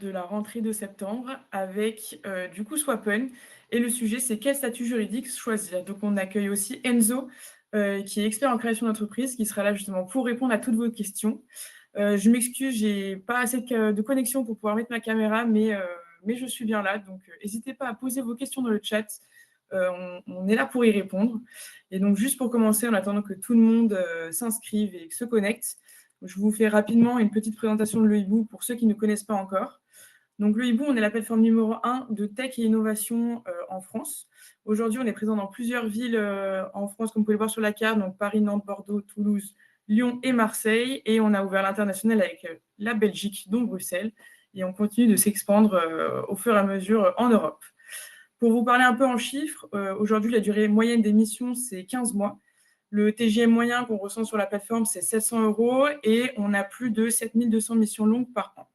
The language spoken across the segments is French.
de la rentrée de septembre avec, du coup Swappen et le sujet c'est quel statut juridique choisir? Donc on accueille aussi Enzo, qui est expert en création d'entreprise, qui sera là justement pour répondre à toutes vos questions. Je m'excuse, j'ai pas assez de connexion pour pouvoir mettre ma caméra, mais je suis bien là, donc hésitez pas à poser vos questions dans le chat. On est là pour y répondre. Et donc juste pour commencer, en attendant que tout le monde s'inscrive et se connecte, je vous fais rapidement une petite présentation de Le Hibou pour ceux qui ne connaissent pas encore. Donc Le Hibou, on est la plateforme numéro 1 de tech et innovation en France. Aujourd'hui, on est présent dans plusieurs villes en France, comme vous pouvez le voir sur la carte, donc Paris, Nantes, Bordeaux, Toulouse, Lyon et Marseille. Et on a ouvert l'international avec la Belgique, dont Bruxelles. Et on continue de s'expandre au fur et à mesure en Europe. Pour vous parler un peu en chiffres, aujourd'hui, la durée moyenne des missions, c'est 15 mois. Le TGM moyen qu'on ressent sur la plateforme, c'est 700 euros et on a plus de 7200 missions longues par an.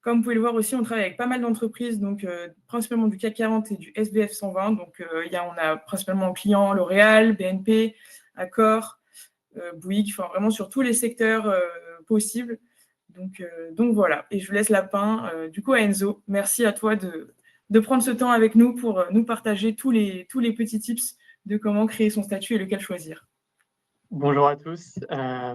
Comme vous pouvez le voir aussi, on travaille avec pas mal d'entreprises, donc principalement du CAC 40 et du SBF 120. Donc on a principalement en clients L'Oréal, BNP, Accor, Bouygues, enfin vraiment sur tous les secteurs possibles. Donc voilà, et je vous laisse la main du coup à Enzo. Merci à toi de prendre ce temps avec nous pour nous partager tous les petits tips de comment créer son statut et lequel choisir. Bonjour à tous.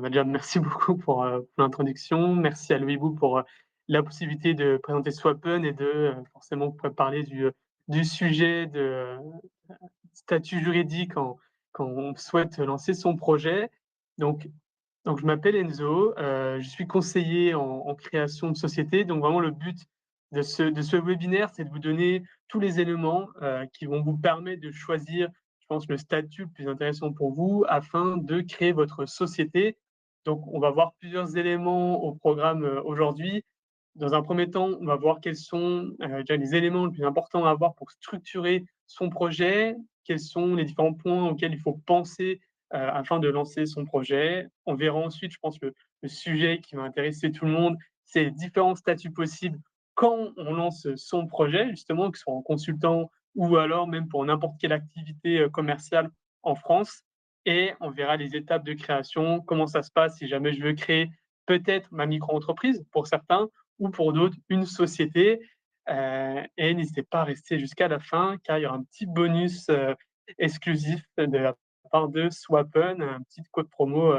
Déjà, merci beaucoup pour l'introduction. Merci à Louis Bou pour la possibilité de présenter Swappen et de forcément parler du sujet de statut juridique quand on souhaite lancer son projet. Donc, donc je m'appelle Enzo, je suis conseiller en création de société. Donc vraiment le but de ce webinaire, c'est de vous donner tous les éléments qui vont vous permettre de choisir, je pense, le statut le plus intéressant pour vous afin de créer votre société. Donc on va voir plusieurs éléments au programme aujourd'hui. Dans un premier temps, on va voir quels sont déjà les éléments les plus importants à avoir pour structurer son projet, quels sont les différents points auxquels il faut penser afin de lancer son projet. On verra ensuite, je pense, le sujet qui va intéresser tout le monde, c'est les différents statuts possibles quand on lance son projet, justement, que ce soit en consultant ou alors même pour n'importe quelle activité commerciale en France. Et on verra les étapes de création, comment ça se passe si jamais je veux créer peut-être ma micro-entreprise pour certains, ou pour d'autres, une société. Et n'hésitez pas à rester jusqu'à la fin, car il y aura un petit bonus exclusif de la part de Swappen, un petit code promo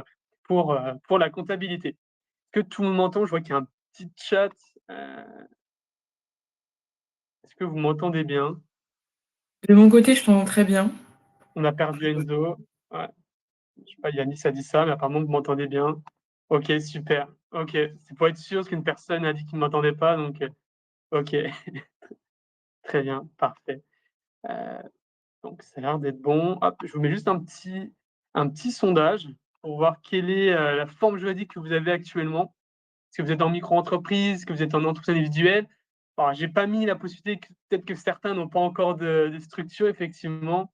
pour la comptabilité. Est-ce que tout le monde m'entend? Je vois qu'il y a un petit chat. Euh, Est-ce que vous m'entendez bien? De mon côté, je t'entends très bien. On a perdu Enzo. Ouais. Je sais pas, Yanis a dit ça, mais apparemment vous m'entendez bien. Ok, super. Ok, c'est pour être sûr, parce qu'une personne a dit qu'il ne m'entendait pas, donc ok, très bien, parfait. Euh, Donc ça a l'air d'être bon. Hop, je vous mets juste un petit sondage pour voir quelle est la forme juridique que vous avez actuellement. Est-ce que vous êtes en micro-entreprise? Est-ce que vous êtes en entreprise individuelle? Alors, j'ai pas mis la possibilité que peut-être que certains n'ont pas encore de structure, effectivement.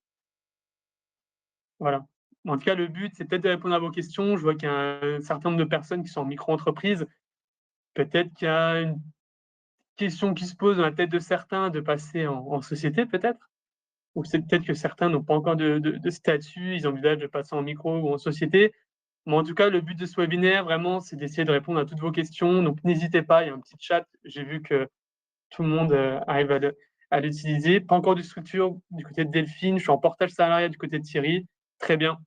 Voilà. En tout cas, le but, c'est peut-être de répondre à vos questions. Je vois qu'il y a un certain nombre de personnes qui sont en micro-entreprise. Peut-être qu'il y a une question qui se pose dans la tête de certains de passer en société, peut-être. Ou c'est peut-être que certains n'ont pas encore de statut, ils envisagent de passer en micro ou en société. Mais en tout cas, le but de ce webinaire, vraiment, c'est d'essayer de répondre à toutes vos questions. Donc, n'hésitez pas, il y a un petit chat. J'ai vu que tout le monde arrive à l'utiliser. Pas encore de structure du côté de Delphine. Je suis en portage salarial du côté de Thierry. Très bien.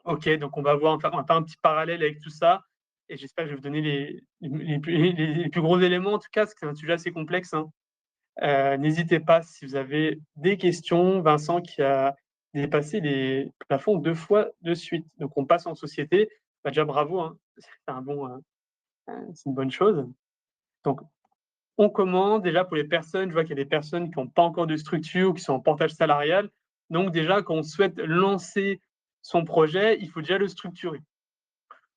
OK, donc on va faire un petit parallèle avec tout ça. Et j'espère que je vais vous donner les plus gros éléments, en tout cas, parce que c'est un sujet assez complexe, hein. N'hésitez pas si vous avez des questions. Vincent qui a dépassé les plafonds 2 fois de suite. Donc on passe en société. Bah, déjà bravo, hein. C'est une bonne chose. Donc on commence déjà pour les personnes, je vois qu'il y a des personnes qui n'ont pas encore de structure ou qui sont en portage salarial. Donc déjà, quand on souhaite lancer son projet, il faut déjà le structurer.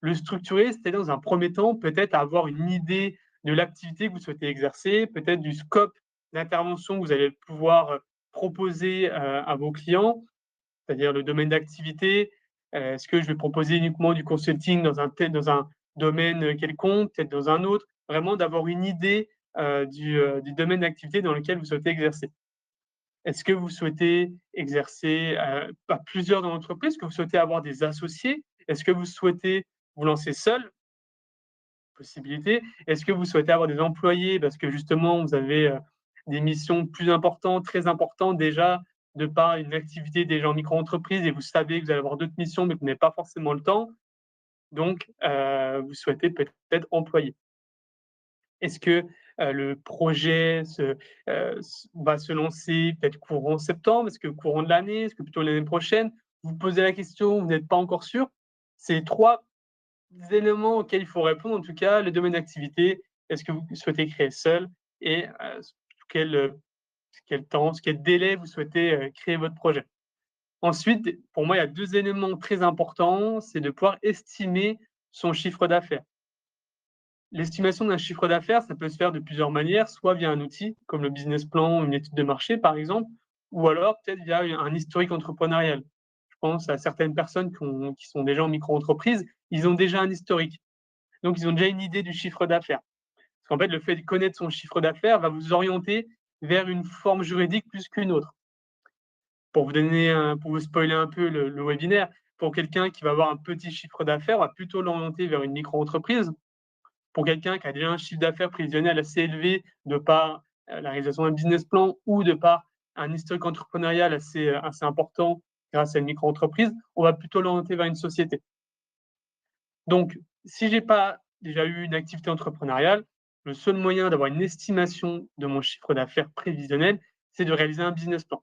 Le structurer, c'est-à-dire dans un premier temps, peut-être avoir une idée de l'activité que vous souhaitez exercer, peut-être du scope d'intervention que vous allez pouvoir proposer à vos clients, c'est-à-dire le domaine d'activité. Est-ce que je vais proposer uniquement du consulting dans un domaine quelconque, peut-être dans un autre? Vraiment d'avoir une idée du domaine d'activité dans lequel vous souhaitez exercer. Est-ce que vous souhaitez exercer à plusieurs dans l'entreprise? Est-ce que vous souhaitez avoir des associés? Est-ce que vous souhaitez vous lancer seul? possibilité. Est-ce que vous souhaitez avoir des employés parce que justement vous avez des missions plus importantes, très importantes déjà, de par une activité déjà en micro-entreprise et vous savez que vous allez avoir d'autres missions mais que vous n'avez pas forcément le temps, donc vous souhaitez peut-être employer. Est-ce que le projet va se lancer peut-être courant septembre? Est-ce que courant de l'année? Est-ce que plutôt l'année prochaine? Vous posez la question, vous n'êtes pas encore sûr. C'est 3 éléments auxquels il faut répondre, en tout cas, le domaine d'activité. Est-ce que vous souhaitez créer seul? Et sous quel temps, sous quel délai vous souhaitez créer votre projet? Ensuite, pour moi, il y a 2 éléments très importants, c'est de pouvoir estimer son chiffre d'affaires. L'estimation d'un chiffre d'affaires, ça peut se faire de plusieurs manières, soit via un outil comme le business plan, une étude de marché par exemple, ou alors peut-être via un historique entrepreneurial. Je pense à certaines personnes qui sont déjà en micro-entreprise, ils ont déjà un historique. Donc ils ont déjà une idée du chiffre d'affaires. Parce qu'en fait, le fait de connaître son chiffre d'affaires va vous orienter vers une forme juridique plus qu'une autre. Pour vous spoiler un peu le webinaire, pour quelqu'un qui va avoir un petit chiffre d'affaires, on va plutôt l'orienter vers une micro-entreprise. Pour quelqu'un qui a déjà un chiffre d'affaires prévisionnel assez élevé de par la réalisation d'un business plan ou de par un historique entrepreneurial assez important grâce à une micro-entreprise, on va plutôt l'orienter vers une société. Donc, si je n'ai pas déjà eu une activité entrepreneuriale, le seul moyen d'avoir une estimation de mon chiffre d'affaires prévisionnel, c'est de réaliser un business plan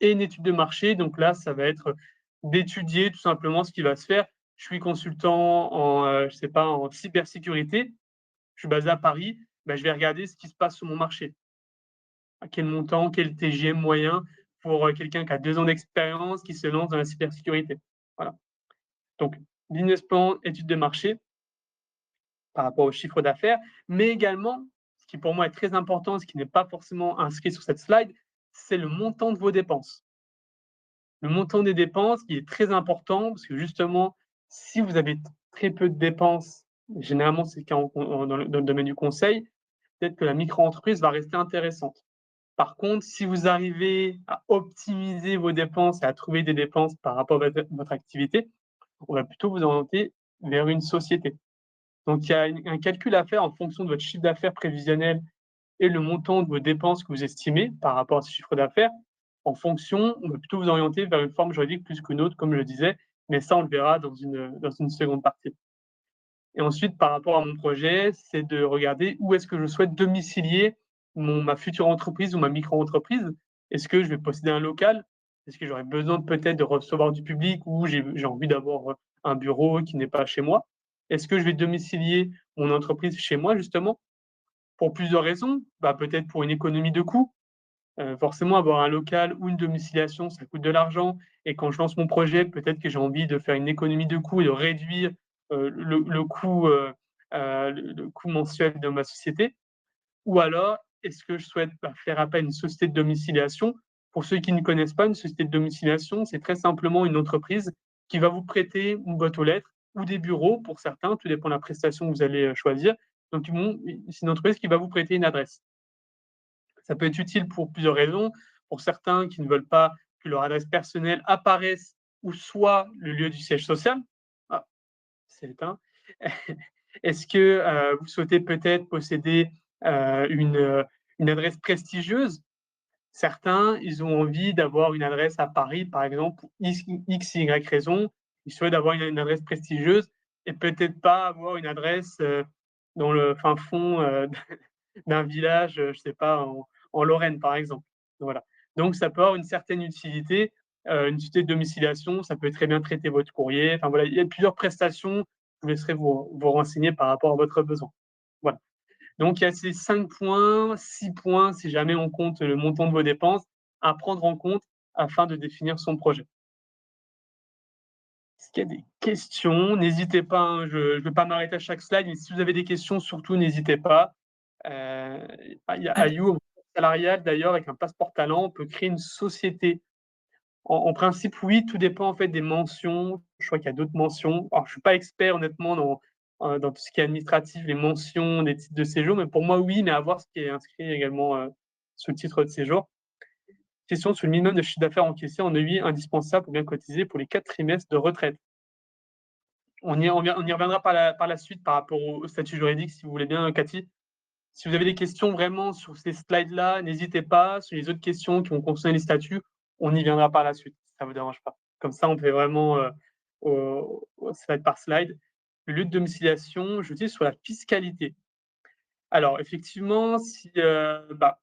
et une étude de marché. Donc là, ça va être d'étudier tout simplement ce qui va se faire. Je suis consultant je sais pas, en cybersécurité, je suis basé à Paris, bah, je vais regarder ce qui se passe sur mon marché. À quel montant, quel TGM moyen pour quelqu'un qui a 2 ans d'expérience, qui se lance dans la cybersécurité. Voilà. Donc, business plan, étude de marché par rapport au chiffre d'affaires, mais également, ce qui pour moi est très important, ce qui n'est pas forcément inscrit sur cette slide, c'est le montant de vos dépenses. Le montant des dépenses qui est très important parce que justement, si vous avez très peu de dépenses, généralement c'est le cas dans le domaine du conseil, peut-être que la micro-entreprise va rester intéressante. Par contre, si vous arrivez à optimiser vos dépenses et à trouver des dépenses par rapport à votre activité, on va plutôt vous orienter vers une société. Donc, il y a un calcul à faire en fonction de votre chiffre d'affaires prévisionnel et le montant de vos dépenses que vous estimez par rapport à ce chiffre d'affaires. En fonction, on va plutôt vous orienter vers une forme juridique plus qu'une autre, comme je le disais, mais ça, on le verra dans une seconde partie. Et ensuite, par rapport à mon projet, c'est de regarder où est-ce que je souhaite domicilier ma future entreprise ou ma micro-entreprise. Est-ce que je vais posséder un local? Est-ce que j'aurais besoin peut-être de recevoir du public ou j'ai envie d'avoir un bureau qui n'est pas chez moi? Est-ce que je vais domicilier mon entreprise chez moi, justement? Pour plusieurs raisons. Bah, peut-être pour une économie de coûts. Forcément, avoir un local ou une domiciliation, ça coûte de l'argent. Et quand je lance mon projet, peut-être que j'ai envie de faire une économie de coûts et de réduire le coût mensuel de ma société. Ou alors, est-ce que je souhaite faire appel à une société de domiciliation? Pour ceux qui ne connaissent pas, une société de domiciliation, c'est très simplement une entreprise qui va vous prêter une boîte aux lettres ou des bureaux pour certains, tout dépend de la prestation que vous allez choisir. Donc, c'est une entreprise qui va vous prêter une adresse. Ça peut être utile pour plusieurs raisons. Pour certains qui ne veulent pas que leur adresse personnelle apparaisse ou soit le lieu du siège social. Ah, c'est éteint. Est-ce que vous souhaitez peut-être posséder une adresse prestigieuse? Certains, ils ont envie d'avoir une adresse à Paris, par exemple, pour X, Y raison. Ils souhaitent avoir une adresse prestigieuse et peut-être pas avoir une adresse dans le fin fond d'un village, je ne sais pas, en Lorraine, par exemple. Voilà. Donc, ça peut avoir une certaine utilité. Une société de domiciliation, ça peut très bien traiter votre courrier. Enfin, voilà, il y a plusieurs prestations. Je vous laisserai vous renseigner par rapport à votre besoin. Voilà. Donc, il y a ces 5 points, 6 points, si jamais on compte le montant de vos dépenses, à prendre en compte afin de définir son projet. Est-ce qu'il y a des questions? N'hésitez pas, hein, je ne vais pas m'arrêter à chaque slide, mais si vous avez des questions, surtout n'hésitez pas. Il y a Al IU salarial d'ailleurs, avec un passeport talent, on peut créer une société. En principe, oui, tout dépend en fait des mentions. Je crois qu'il y a d'autres mentions. Alors, je ne suis pas expert honnêtement dans tout ce qui est administratif, les mentions, des titres de séjour, mais pour moi, oui, mais à voir ce qui est inscrit également sous le titre de séjour. Question sur le minimum de chiffre d'affaires encaissé en EUI indispensable pour bien cotiser pour les 4 trimestres de retraite. on y reviendra par la suite par rapport au statut juridique, si vous voulez bien, Cathy. Si vous avez des questions vraiment sur ces slides-là, n'hésitez pas. Sur les autres questions qui vont concerner les statuts, on y viendra par la suite, si ça ne vous dérange pas. Comme ça, on fait vraiment slide par slide. Le lieu de domiciliation, je dis sur la fiscalité. Alors, effectivement, sur la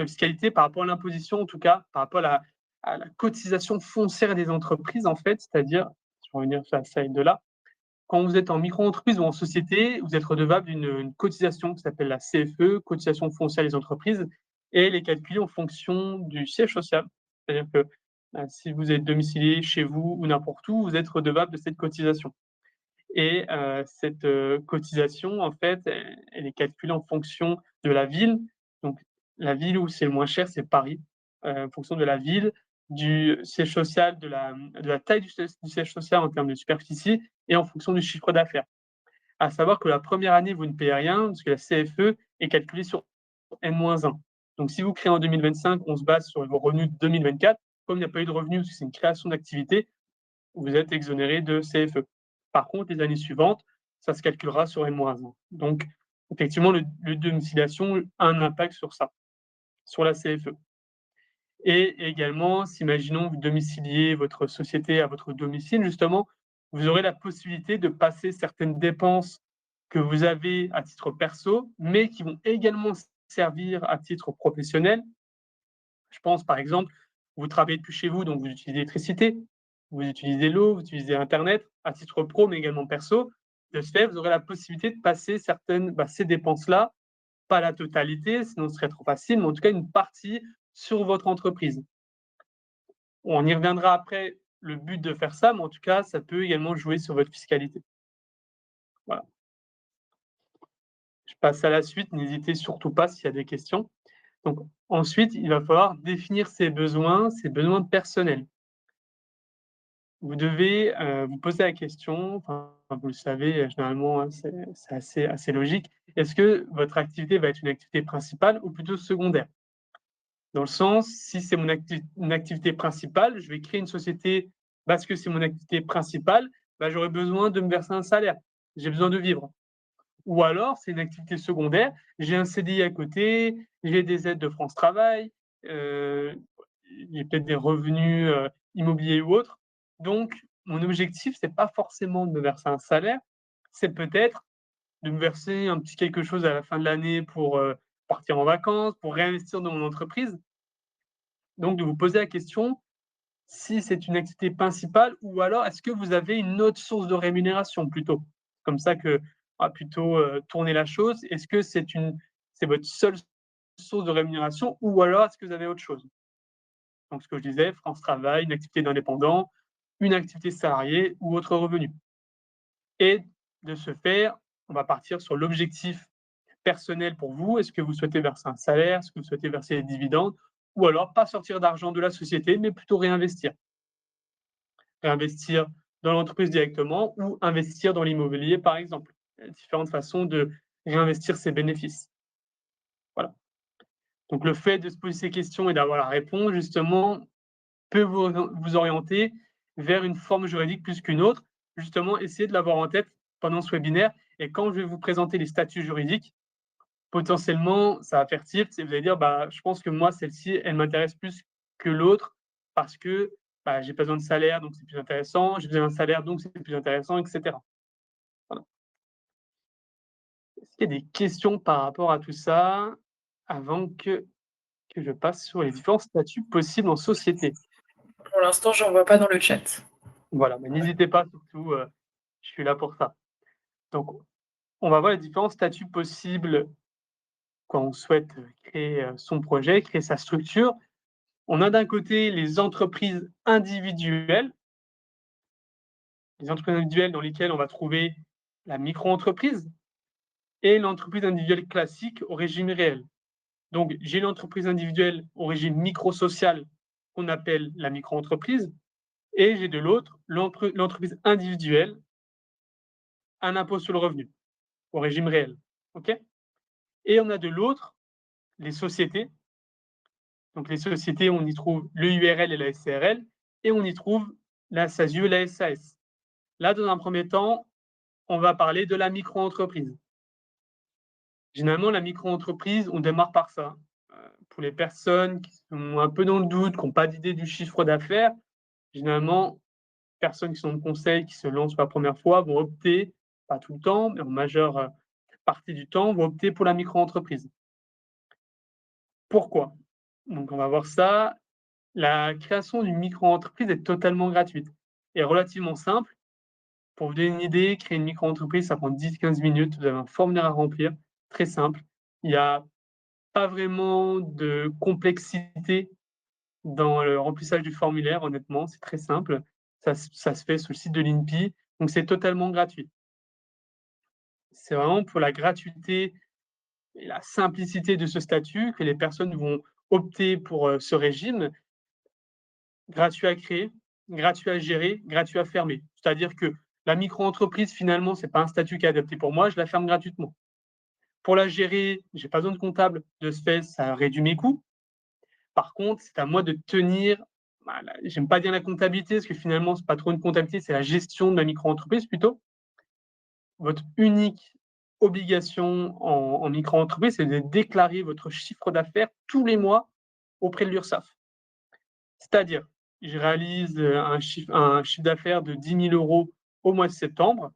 fiscalité, par rapport à l'imposition, en tout cas, par rapport à la cotisation foncière des entreprises, en fait, c'est-à-dire, je vais revenir sur la slide de là, quand vous êtes en micro-entreprise ou en société, vous êtes redevable d'une cotisation qui s'appelle la CFE, cotisation foncière des entreprises, et elle est calculée en fonction du siège social. C'est-à-dire que si vous êtes domicilié chez vous ou n'importe où, vous êtes redevable de cette cotisation. Et cette cotisation, en fait, elle est calculée en fonction de la ville. Donc, la ville où c'est le moins cher, c'est Paris, en fonction de la ville, du siège social, de la taille du siège social en termes de superficie et en fonction du chiffre d'affaires. À savoir que la première année, vous ne payez rien, parce que la CFE est calculée sur N-1. Donc, si vous créez en 2025, on se base sur vos revenus de 2024. Comme il n'y a pas eu de revenus, parce que c'est une création d'activité, vous êtes exonéré de CFE. Par contre, les années suivantes, ça se calculera sur N-1. Donc, effectivement, le domiciliation a un impact sur ça, sur la CFE. Et également, si imaginons vous domiciliez votre société à votre domicile, justement, vous aurez la possibilité de passer certaines dépenses que vous avez à titre perso, mais qui vont également servir à titre professionnel. Je pense, par exemple, vous travaillez depuis chez vous, donc vous utilisez l'électricité, vous utilisez l'eau, vous utilisez Internet, à titre pro, mais également perso. De ce fait, vous aurez la possibilité de passer ces dépenses-là, pas la totalité, sinon ce serait trop facile, mais en tout cas une partie sur votre entreprise. On y reviendra après, le but de faire ça, mais en tout cas, ça peut également jouer sur votre fiscalité. Voilà. Je passe à la suite, n'hésitez surtout pas s'il y a des questions. Donc, ensuite, il va falloir définir ses besoins personnels. Vous devez vous poser la question, enfin, vous le savez, généralement, hein, c'est assez logique. Est-ce que votre activité va être une activité principale ou plutôt secondaire? Dans le sens, si c'est une activité principale, je vais créer une société parce que c'est mon activité principale, j'aurai besoin de me verser un salaire. J'ai besoin de vivre. Ou alors, c'est une activité secondaire, j'ai un CDI à côté, j'ai des aides de France Travail, j'ai peut-être des revenus immobiliers ou autres. Donc, mon objectif, c'est pas forcément de me verser un salaire, c'est peut-être de me verser un petit quelque chose à la fin de l'année pour partir en vacances, pour réinvestir dans mon entreprise. Donc, de vous poser la question si c'est une activité principale ou alors est-ce que vous avez une autre source de rémunération plutôt? Comme ça que on va plutôt tourner la chose. Est-ce que c'est votre seule source de rémunération ou alors est-ce que vous avez autre chose? Donc, ce que je disais, France Travail, une activité d'indépendant, une activité salariée ou autre revenu. Et de ce fait, on va partir sur l'objectif personnel pour vous. Est-ce que vous souhaitez verser un salaire? Est-ce que vous souhaitez verser des dividendes? Ou alors pas sortir d'argent de la société, mais plutôt réinvestir. Réinvestir dans l'entreprise directement ou investir dans l'immobilier, par exemple. Il y a différentes façons de réinvestir ses bénéfices. Voilà. Donc, le fait de se poser ces questions et d'avoir la réponse, justement, peut vous orienter vers une forme juridique plus qu'une autre. Justement, essayez de l'avoir en tête pendant ce webinaire. Et quand je vais vous présenter les statuts juridiques, potentiellement, ça va faire tilt et vous allez dire, je pense que moi, celle-ci, elle m'intéresse plus que l'autre parce que j'ai pas besoin de salaire, donc c'est plus intéressant. J'ai besoin d'un salaire, donc c'est plus intéressant, etc. Voilà. Est-ce qu'il y a des questions par rapport à tout ça avant que je passe sur les différents statuts possibles en société? Pour l'instant, j'en vois pas dans le chat. Voilà, mais n'hésitez pas surtout, je suis là pour ça. Donc, on va voir les différents statuts possibles quand on souhaite créer son projet, créer sa structure. On a d'un côté les entreprises individuelles dans lesquelles on va trouver la micro-entreprise et l'entreprise individuelle classique au régime réel. Donc, j'ai l'entreprise individuelle au régime micro-social qu'on appelle la micro-entreprise et j'ai de l'autre l'entreprise individuelle à l'impôt sur le revenu au régime réel. OK? Et on a de l'autre les sociétés. Donc, les sociétés, on y trouve le URL et la SCRL et on y trouve la SASU et la SAS. Là, dans un premier temps, on va parler de la micro-entreprise. Généralement, la micro-entreprise, on démarre par ça. Pour les personnes qui sont un peu dans le doute, qui n'ont pas d'idée du chiffre d'affaires, généralement, personnes qui sont de conseil, qui se lancent pour la première fois, vont opter, pas tout le temps, mais en majeure partie du temps, vont opter pour la micro-entreprise. Pourquoi? Donc, on va voir ça. La création d'une micro-entreprise est totalement gratuite et relativement simple. Pour vous donner une idée, créer une micro-entreprise, ça prend 10-15 minutes. Vous avez un formulaire à remplir, très simple. Il n'y a pas vraiment de complexité dans le remplissage du formulaire, honnêtement, c'est très simple. Ça se fait sur le site de l'INPI, donc c'est totalement gratuit. C'est vraiment pour la gratuité et la simplicité de ce statut que les personnes vont opter pour ce régime, gratuit à créer, gratuit à gérer, gratuit à fermer. C'est-à-dire que la micro-entreprise, finalement, ce n'est pas un statut qui est adapté pour moi, je la ferme gratuitement. Pour la gérer, je n'ai pas besoin de comptable, de ce fait, ça réduit mes coûts. Par contre, c'est à moi de tenir, voilà, j'aime pas dire la comptabilité, parce que finalement, c'est pas trop une comptabilité, c'est la gestion de la micro-entreprise plutôt. Votre unique obligation en micro-entreprise, c'est de déclarer votre chiffre d'affaires tous les mois auprès de l'URSSAF. C'est-à-dire, je réalise un chiffre d'affaires de 10 000 € au mois de septembre.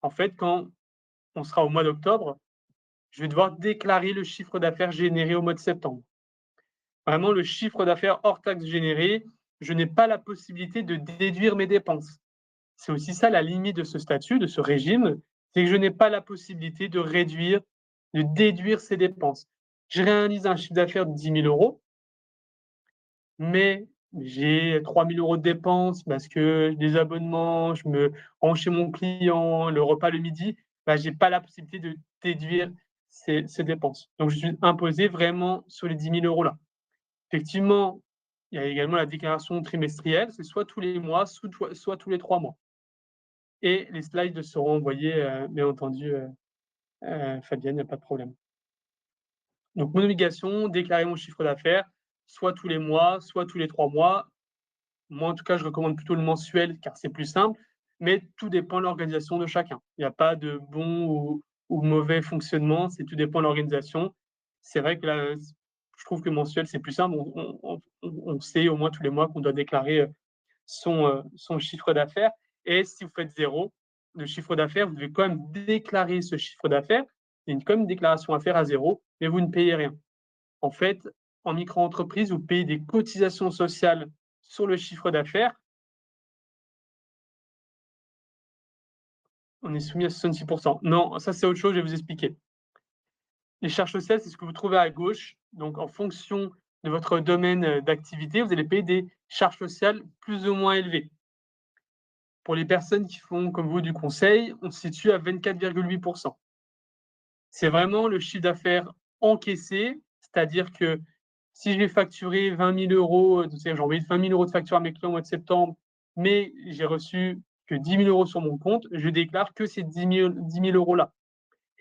En fait, quand on sera au mois d'octobre, je vais devoir déclarer le chiffre d'affaires généré au mois de septembre. Vraiment, le chiffre d'affaires hors taxe généré, je n'ai pas la possibilité de déduire mes dépenses. C'est aussi ça la limite de ce statut, de ce régime, c'est que je n'ai pas la possibilité de réduire, de déduire ces dépenses. Je réalise un chiffre d'affaires de 10 000 €, mais j'ai 3 000 € de dépenses parce que des abonnements, je me rends chez mon client, le repas le midi, bah, je n'ai pas la possibilité de déduire ces dépenses. Donc, je suis imposé vraiment sur les 10 000 € là. Effectivement, il y a également la déclaration trimestrielle, c'est soit tous les mois, soit tous les 3 mois. Et les slides seront envoyés, bien entendu, Fabienne, il n'y a pas de problème. Donc mon obligation, déclarer mon chiffre d'affaires, soit tous les mois, soit tous les 3 mois. Moi, en tout cas, je recommande plutôt le mensuel car c'est plus simple, mais tout dépend de l'organisation de chacun. Il n'y a pas de bon ou mauvais fonctionnement, c'est tout dépend de l'organisation. C'est vrai que là, je trouve que mensuel, c'est plus simple. On sait au moins tous les mois qu'on doit déclarer son chiffre d'affaires. Et si vous faites 0 de chiffre d'affaires, vous devez quand même déclarer ce chiffre d'affaires. Il y a comme une déclaration à faire à 0, mais vous ne payez rien. En fait, en micro-entreprise, vous payez des cotisations sociales sur le chiffre d'affaires. On est soumis à 66%. Non, ça c'est autre chose, je vais vous expliquer. Les charges sociales, c'est ce que vous trouvez à gauche. Donc, en fonction de votre domaine d'activité, vous allez payer des charges sociales plus ou moins élevées. Pour les personnes qui font, comme vous, du conseil, on se situe à 24,8%. C'est vraiment le chiffre d'affaires encaissé, c'est-à-dire que si j'ai facturé 20 000 €, j'ai envoyé 20 000 € de facture à mes clients au mois de septembre, mais j'ai reçu que 10 000 € sur mon compte, je déclare que ces 10 000 € là.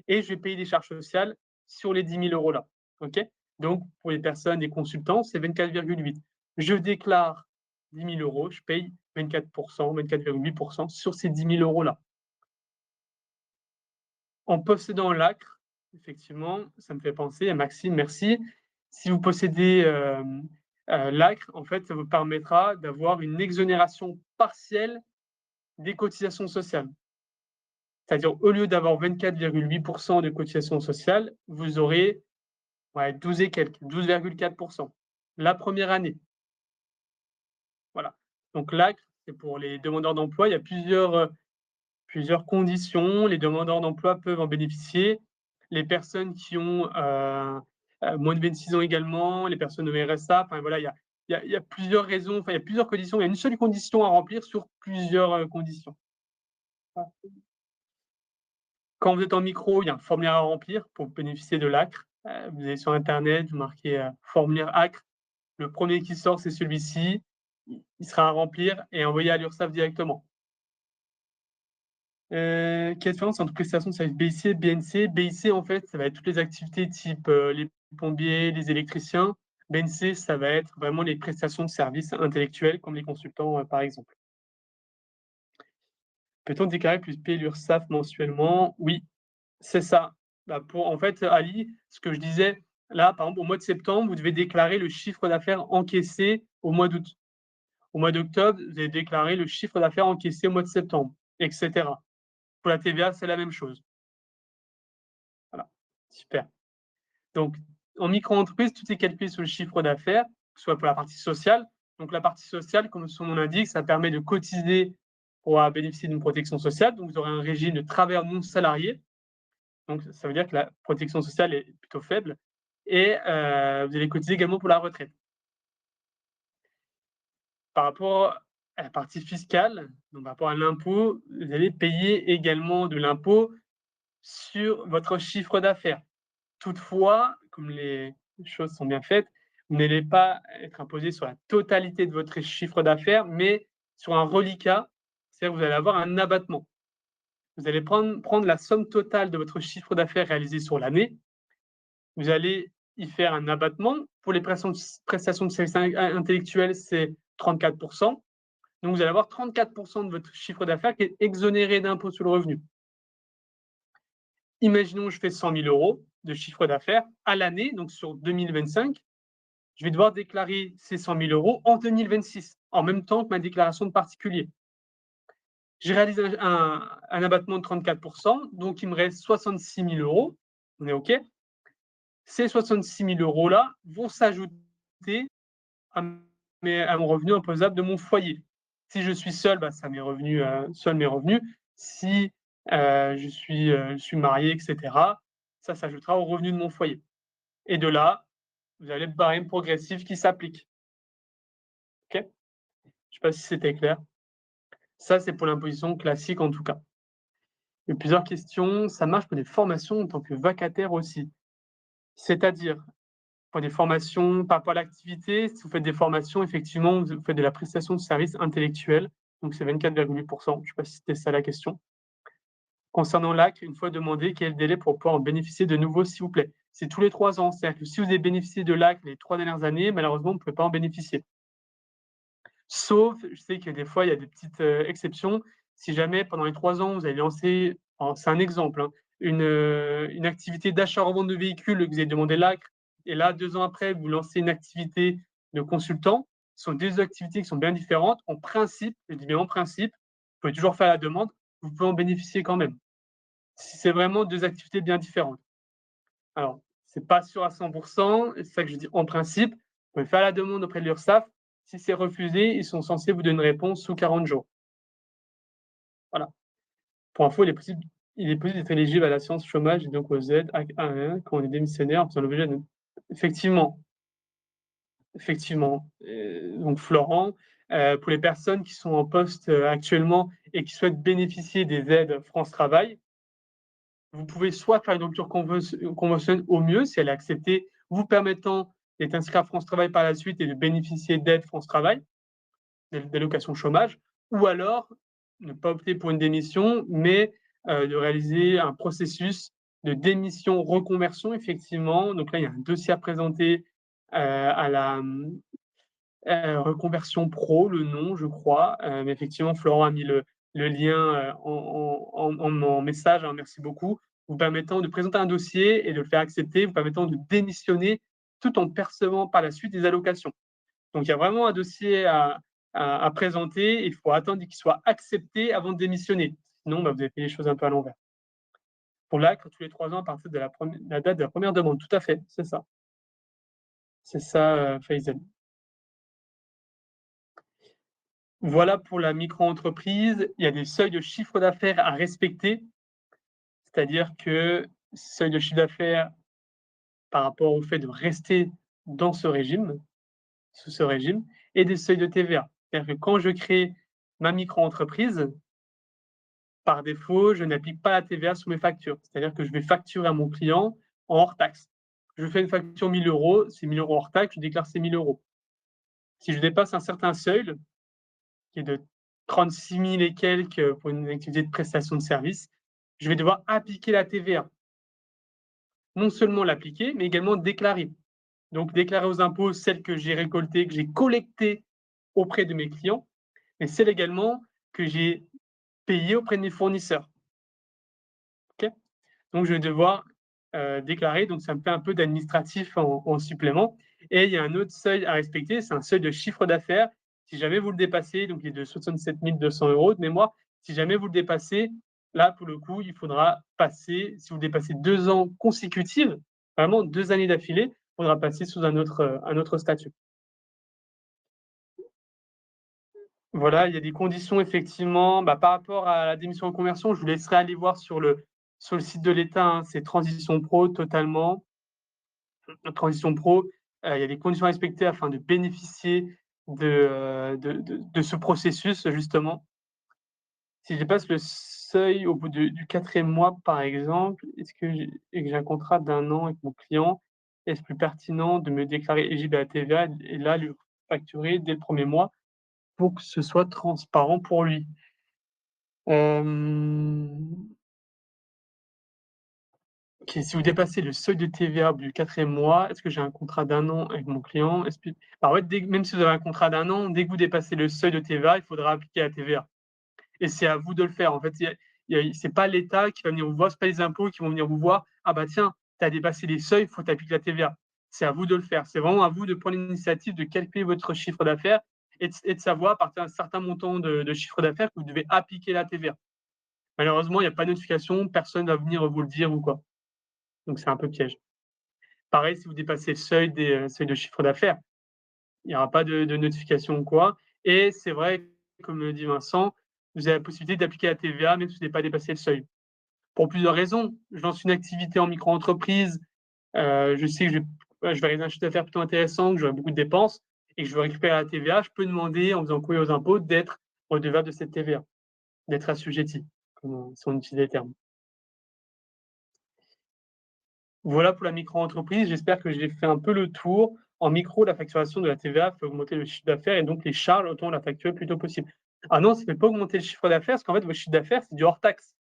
Et je vais payer des charges sociales sur les 10 000 € là. OK? Donc, pour les personnes, les consultants, c'est 24,8. Je déclare 10 000 €, je paye 24%, 24,8% sur ces 10 000 € là. En possédant l'ACRE, effectivement, ça me fait penser à Maxime, merci. Si vous possédez l'ACRE, en fait, ça vous permettra d'avoir une exonération partielle des cotisations sociales. C'est-à-dire, au lieu d'avoir 24,8% de cotisations sociales, vous aurez 12 et quelques, 12,4% la première année. Voilà. Donc l'ACRE, c'est pour les demandeurs d'emploi. Il y a plusieurs conditions. Les demandeurs d'emploi peuvent en bénéficier. Les personnes qui ont moins de 26 ans également, les personnes au RSA, enfin voilà, il y a plusieurs raisons, enfin il y a plusieurs conditions. Il y a une seule condition à remplir sur plusieurs conditions. Quand vous êtes en micro, il y a un formulaire à remplir pour bénéficier de l'ACRE. Vous allez sur Internet, vous marquez formulaire ACRE. Le premier qui sort, c'est celui-ci. Il sera à remplir et envoyé à l'URSSAF directement. Quelle différence entre prestations de services BIC et BNC? BIC, en fait, ça va être toutes les activités type les plombiers, les électriciens. BNC, ça va être vraiment les prestations de services intellectuels, comme les consultants, par exemple. Peut-on déclarer plus payer l'URSSAF mensuellement? Oui, c'est ça. Bah, en fait, Ali, ce que je disais, là, par exemple, au mois de septembre, vous devez déclarer le chiffre d'affaires encaissé au mois d'août. Au mois d'octobre, vous allez déclarer le chiffre d'affaires encaissé au mois de septembre, etc. Pour la TVA, c'est la même chose. Voilà, super. Donc, en micro-entreprise, tout est calculé sur le chiffre d'affaires, que ce soit pour la partie sociale. Donc, la partie sociale, comme son nom l'indique, ça permet de cotiser pour bénéficier d'une protection sociale. Donc, vous aurez un régime de travailleurs non salariés. Donc, ça veut dire que la protection sociale est plutôt faible. Et vous allez cotiser également pour la retraite. Par rapport à la partie fiscale, donc par rapport à l'impôt, vous allez payer également de l'impôt sur votre chiffre d'affaires. Toutefois, comme les choses sont bien faites, vous n'allez pas être imposé sur la totalité de votre chiffre d'affaires, mais sur un reliquat, c'est-à-dire que vous allez avoir un abattement. Vous allez prendre la somme totale de votre chiffre d'affaires réalisé sur l'année, vous allez y faire un abattement. Pour les prestations de services intellectuels, c'est 34%. Donc, vous allez avoir 34% de votre chiffre d'affaires qui est exonéré d'impôt sur le revenu. Imaginons que je fais 100 000 euros de chiffre d'affaires à l'année, donc sur 2025, je vais devoir déclarer ces 100 000 euros en 2026, en même temps que ma déclaration de particulier. Je réalise un abattement de 34%, donc il me reste 66 000 euros. On est OK. Ces 66 000 euros-là vont s'ajouter à mon revenu imposable de mon foyer. Si je suis seul, bah, ça mes revenus, seuls mes revenus. Si je suis marié, etc., ça s'ajoutera aux revenus de mon foyer. Et de là, vous avez le barème progressif qui s'applique. OK? Je ne sais pas si c'était clair. Ça, c'est pour l'imposition classique en tout cas. Il y a plusieurs questions. Ça marche pour des formations en tant que vacataire aussi. C'est-à-dire, pour des formations par rapport à l'activité, si vous faites des formations, effectivement, vous faites de la prestation de services intellectuels, donc c'est 24,8%. Je ne sais pas si c'était ça la question. Concernant l'AC, une fois demandé, quel est le délai pour pouvoir en bénéficier de nouveau, s'il vous plaît? C'est tous les 3 ans. C'est-à-dire que si vous avez bénéficié de l'AC les 3 dernières années, malheureusement, vous ne pouvez pas en bénéficier. Sauf, je sais que des fois, il y a des petites exceptions. Si jamais, pendant les 3 ans, vous avez lancé, c'est un exemple, hein, une activité d'achat-revente de véhicules, que vous avez demandé l'ACRE, et là, 2 ans après, vous lancez une activité de consultant, ce sont 2 activités qui sont bien différentes. En principe, je dis bien en principe, vous pouvez toujours faire la demande, vous pouvez en bénéficier quand même. Si c'est vraiment 2 activités bien différentes. Alors, c'est pas sûr à 100%, c'est ça que je dis en principe. Vous pouvez faire la demande auprès de l'URSSAF. Si c'est refusé, ils sont censés vous donner une réponse sous 40 jours. Voilà. Pour info, il est possible d'être éligible à l'assurance chômage et donc aux aides quand on est démissionnaire en faisant l'objet de... Effectivement, effectivement. Donc Florent, pour les personnes qui sont en poste actuellement et qui souhaitent bénéficier des aides France Travail, vous pouvez soit faire une rupture conventionnelle au mieux, si elle est acceptée, vous permettant d'être inscrit à France Travail par la suite et de bénéficier d'aides France Travail, d'allocations chômage, ou alors ne pas opter pour une démission, mais de réaliser un processus de démission reconversion, effectivement. Donc là, il y a un dossier à présenter à la reconversion pro, le nom, je crois. Mais effectivement, Florent a mis le lien en message, hein, merci beaucoup, vous permettant de présenter un dossier et de le faire accepter, vous permettant de démissionner tout en percevant par la suite des allocations. Donc, il y a vraiment un dossier à présenter. Il faut attendre qu'il soit accepté avant de démissionner. Sinon, bah, vous avez fait les choses un peu à l'envers. Pour l'ACRE, tous les 3 ans à partir de la date de la première demande. Tout à fait, c'est ça. C'est ça, Faisal. Voilà pour la micro-entreprise. Il y a des seuils de chiffre d'affaires à respecter. C'est-à-dire que seuil de chiffre d'affaires par rapport au fait de rester dans ce régime, sous ce régime, et des seuils de TVA. C'est-à-dire que quand je crée ma micro-entreprise, par défaut, je n'applique pas la TVA sur mes factures. C'est-à-dire que je vais facturer à mon client en hors taxe. Je fais une facture 1 000 euros, c'est 1 000 euros hors taxe, je déclare ces 1 000 euros. Si je dépasse un certain seuil, qui est de 36 000 et quelques pour une activité de prestation de service, je vais devoir appliquer la TVA. Non seulement l'appliquer, mais également déclarer. Donc, déclarer aux impôts celles que j'ai récoltées, que j'ai collectées auprès de mes clients, mais celles également que j'ai payer auprès de mes fournisseurs. OK? Donc je vais devoir, déclarer, donc ça me fait un peu d'administratif en supplément et il y a un autre seuil à respecter, c'est un seuil de chiffre d'affaires. Si jamais vous le dépassez, donc il est de 67 200 € de mémoire, si jamais vous le dépassez, là, pour le coup, il faudra passer, si vous dépassez 2 ans consécutifs, vraiment 2 années d'affilée, il faudra passer sous un autre statut. Voilà, il y a des conditions effectivement, bah, par rapport à la démission en conversion, je vous laisserai aller voir sur le site de l'État, hein, c'est Transition Pro totalement. Transition Pro, il y a des conditions à respecter afin de bénéficier de ce processus justement. Si je dépasse le seuil au bout du 4e mois par exemple, est-ce que j'ai et que j'ai un contrat d'1 an avec mon client, est-ce plus pertinent de me déclarer éligible à la TVA et là lui facturer dès le 1er mois pour que ce soit transparent pour lui? Hem, OK, si vous dépassez le seuil de TVA au bout du 4e mois, est-ce que j'ai un contrat d'1 an avec mon client? Est-ce que bah, ouais, même si vous avez un contrat d'1 an, dès que vous dépassez le seuil de TVA, il faudra appliquer la TVA et c'est à vous de le faire. En fait, c'est pas l'État qui va venir vous voir, c'est pas les impôts qui vont venir vous voir: «Ah bah tiens, tu as dépassé les seuils, il faut que la TVA». C'est à vous de le faire. C'est vraiment à vous de prendre l'initiative de calculer votre chiffre d'affaires et de savoir à partir d'un certain montant de chiffre d'affaires que vous devez appliquer la TVA. Malheureusement, il y a pas de notification, personne va venir vous le dire ou quoi, donc c'est un peu piège. Pareil, si vous dépassez le seuil seuil de chiffre d'affaires, il n'y aura pas de notification ou quoi. Et c'est vrai, comme le dit Vincent, vous avez la possibilité d'appliquer la TVA même si vous n'avez pas dépassé le seuil. Pour plusieurs raisons. Je lance une activité en micro-entreprise, je sais que je vais réaliser un chiffre d'affaires plutôt intéressant, que j'aurai beaucoup de dépenses et que je veux récupérer la TVA, je peux demander, en faisant courrier aux impôts, d'être redevable de cette TVA, d'être assujetti, comme si on utilise les termes. Voilà pour la micro-entreprise. J'espère que j'ai fait un peu le tour. En micro, la facturation de la TVA fait augmenter le chiffre d'affaires et donc les charges, autant la facturer le plus tôt possible. Ah non, ça ne fait pas augmenter le chiffre d'affaires parce qu'en fait, votre chiffre d'affaires, c'est du hors taxe.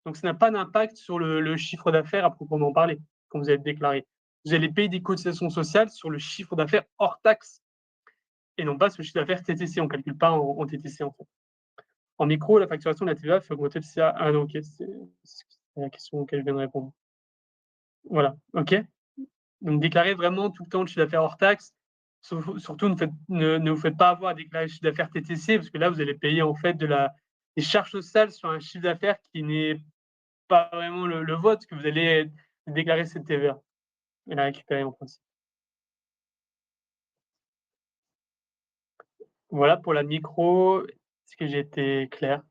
Donc ça n'a pas d'impact sur le chiffre d'affaires à proprement parler, quand vous allez déclarer. Vous allez payer des cotisations sociales sur le chiffre d'affaires hors taxe et non pas sur le chiffre d'affaires TTC. On ne calcule pas en TTC en fait. En micro, la facturation de la TVA fait augmenter le CA. Ah non, ok, c'est la question auquel je viens de répondre. Voilà, ok. Donc déclarez vraiment tout le temps le chiffre d'affaires hors taxe. Surtout ne vous faites pas avoir à déclarer le chiffre d'affaires TTC parce que là, vous allez payer en fait des charges sociales sur un chiffre d'affaires qui n'est pas vraiment le vôtre, que vous allez déclarer cette TVA et la récupérer en principe. Voilà pour la micro. Est-ce que j'ai été clair?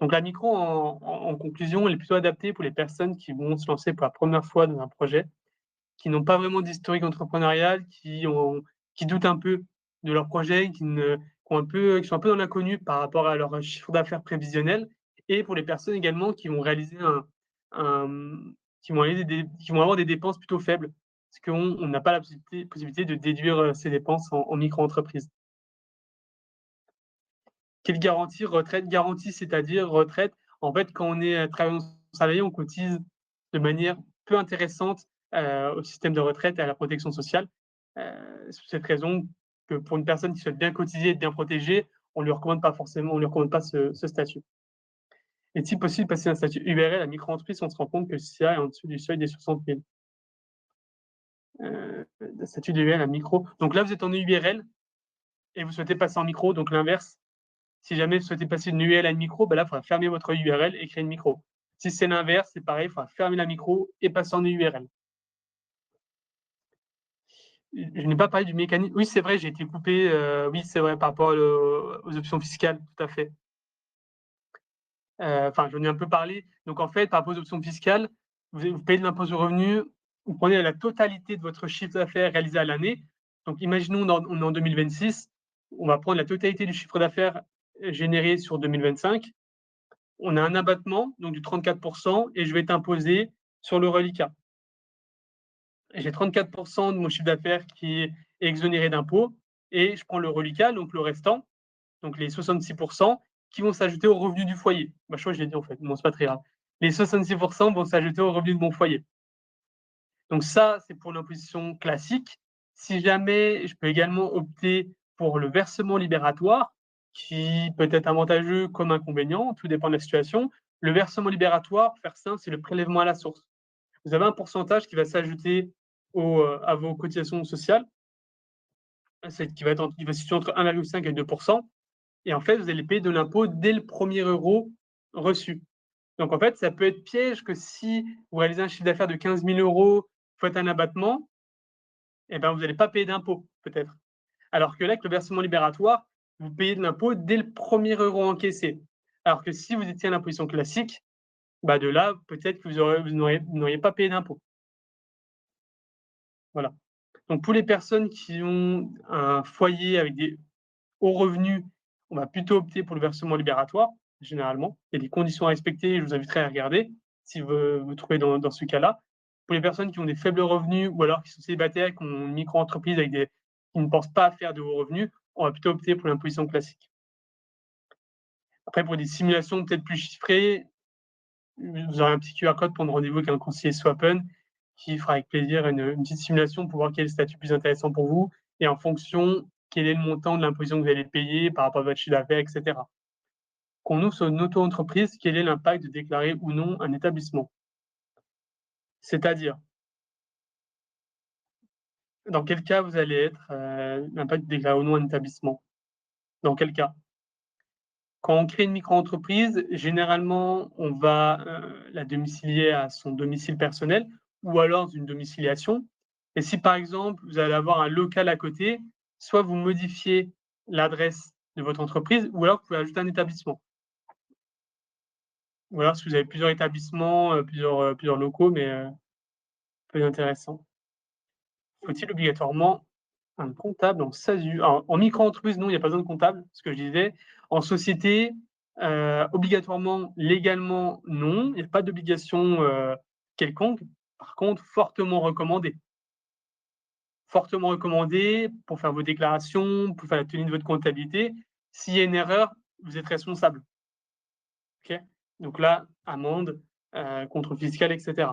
Donc la micro, en conclusion, elle est plutôt adaptée pour les personnes qui vont se lancer pour la première fois dans un projet, qui n'ont pas vraiment d'historique entrepreneurial, qui doutent un peu de leur projet, qui sont un peu dans l'inconnu par rapport à leur chiffre d'affaires prévisionnel et pour les personnes également qui vont réaliser un qui vont avoir des dépenses plutôt faibles. Parce qu'on n'a pas la possibilité de déduire, ces dépenses en micro-entreprise. Quelle garantie? Retraite. Garantie, c'est-à-dire retraite, en fait, quand on est, travailleur salarié, on cotise de manière peu intéressante, au système de retraite et à la protection sociale. C'est pour cette raison que pour une personne qui souhaite bien cotiser, être bien protégée, on lui recommande pas ce statut. Est-il possible de passer d'un statut URL à micro-entreprise si on se rend compte que le SIA est en dessous du seuil des 60 000? D'un statut d'URL à micro. Donc là, vous êtes en URL et vous souhaitez passer en micro, donc l'inverse. Si jamais vous souhaitez passer d'une URL à une micro, bah là, il faudra fermer votre URL et créer une micro. Si c'est l'inverse, c'est pareil, il faudra fermer la micro et passer en URL. Je n'ai pas parlé du mécanisme. Oui, c'est vrai, j'ai été coupé. Oui, c'est vrai, par rapport aux options fiscales, tout à fait. Enfin, j'en ai un peu parlé. Donc, en fait, par rapport aux options fiscales, vous payez de l'impôt sur le revenu, vous prenez la totalité de votre chiffre d'affaires réalisé à l'année. Donc, imaginons, on est en 2026, on va prendre la totalité du chiffre d'affaires généré sur 2025. On a un abattement, donc du 34%, et je vais être imposé sur le reliquat. J'ai 34% de mon chiffre d'affaires qui est exonéré d'impôts, et je prends le reliquat, donc le restant, donc les 66% qui vont s'ajouter au revenu du foyer. Bah, je crois que je l'ai dit en fait, bon, c'est pas très grave. Les 66% vont s'ajouter au revenu de mon foyer. Donc ça, c'est pour l'imposition classique. Si jamais je peux également opter pour le versement libératoire, qui peut être avantageux comme inconvénient, tout dépend de la situation. Le versement libératoire, pour faire simple, c'est le prélèvement à la source. Vous avez un pourcentage qui va s'ajouter à vos cotisations sociales, qui va se situer entre 1,5 et 2 et en fait, vous allez payer de l'impôt dès le premier euro reçu. Donc en fait, ça peut être piège que si vous réalisez un chiffre d'affaires de 15 000 €, faites un abattement, et ben, vous n'allez pas payer d'impôt, peut-être. Alors que là, avec le versement libératoire, vous payez de l'impôt dès le premier euro encaissé. Alors que si vous étiez à l'imposition classique, bah de là, peut-être que vous n'auriez pas payé d'impôt. Voilà. Donc pour les personnes qui ont un foyer avec des hauts revenus, on va plutôt opter pour le versement libératoire, généralement. Il y a des conditions à respecter, je vous inviterai à regarder si vous vous trouvez dans ce cas-là. Pour les personnes qui ont des faibles revenus ou alors qui sont célibataires, qui ont une micro-entreprise qui ne pensent pas à faire de hauts revenus, on va plutôt opter pour l'imposition classique. Après, pour des simulations peut-être plus chiffrées, vous aurez un petit QR code pour prendre rendez-vous avec un conseiller Swapen qui fera avec plaisir une petite simulation pour voir quel est le statut plus intéressant pour vous et en fonction, quel est le montant de l'imposition que vous allez payer par rapport à votre chiffre d'affaires, etc. Qu'on ouvre sur une auto-entreprise, quel est l'impact de déclarer ou non un établissement? C'est-à-dire, dans quel cas vous allez être l'impact de déclarer ou non un établissement? Dans quel cas? Quand on crée une micro-entreprise, généralement, on va la domicilier à son domicile personnel ou alors d'une domiciliation. Et si par exemple, vous allez avoir un local à côté, soit vous modifiez l'adresse de votre entreprise ou alors vous pouvez ajouter un établissement. Ou alors si vous avez plusieurs établissements, plusieurs locaux, mais peu intéressant. Faut-il obligatoirement un comptable en SASU? Alors, en micro-entreprise, non, il n'y a pas besoin de comptable, ce que je disais. En société, obligatoirement, légalement, non, il n'y a pas d'obligation quelconque. Par contre, fortement recommandé. Fortement recommandé pour faire vos déclarations, pour faire la tenue de votre comptabilité. S'il y a une erreur, vous êtes responsable. OK? Donc là, amende, contrôle fiscal, etc.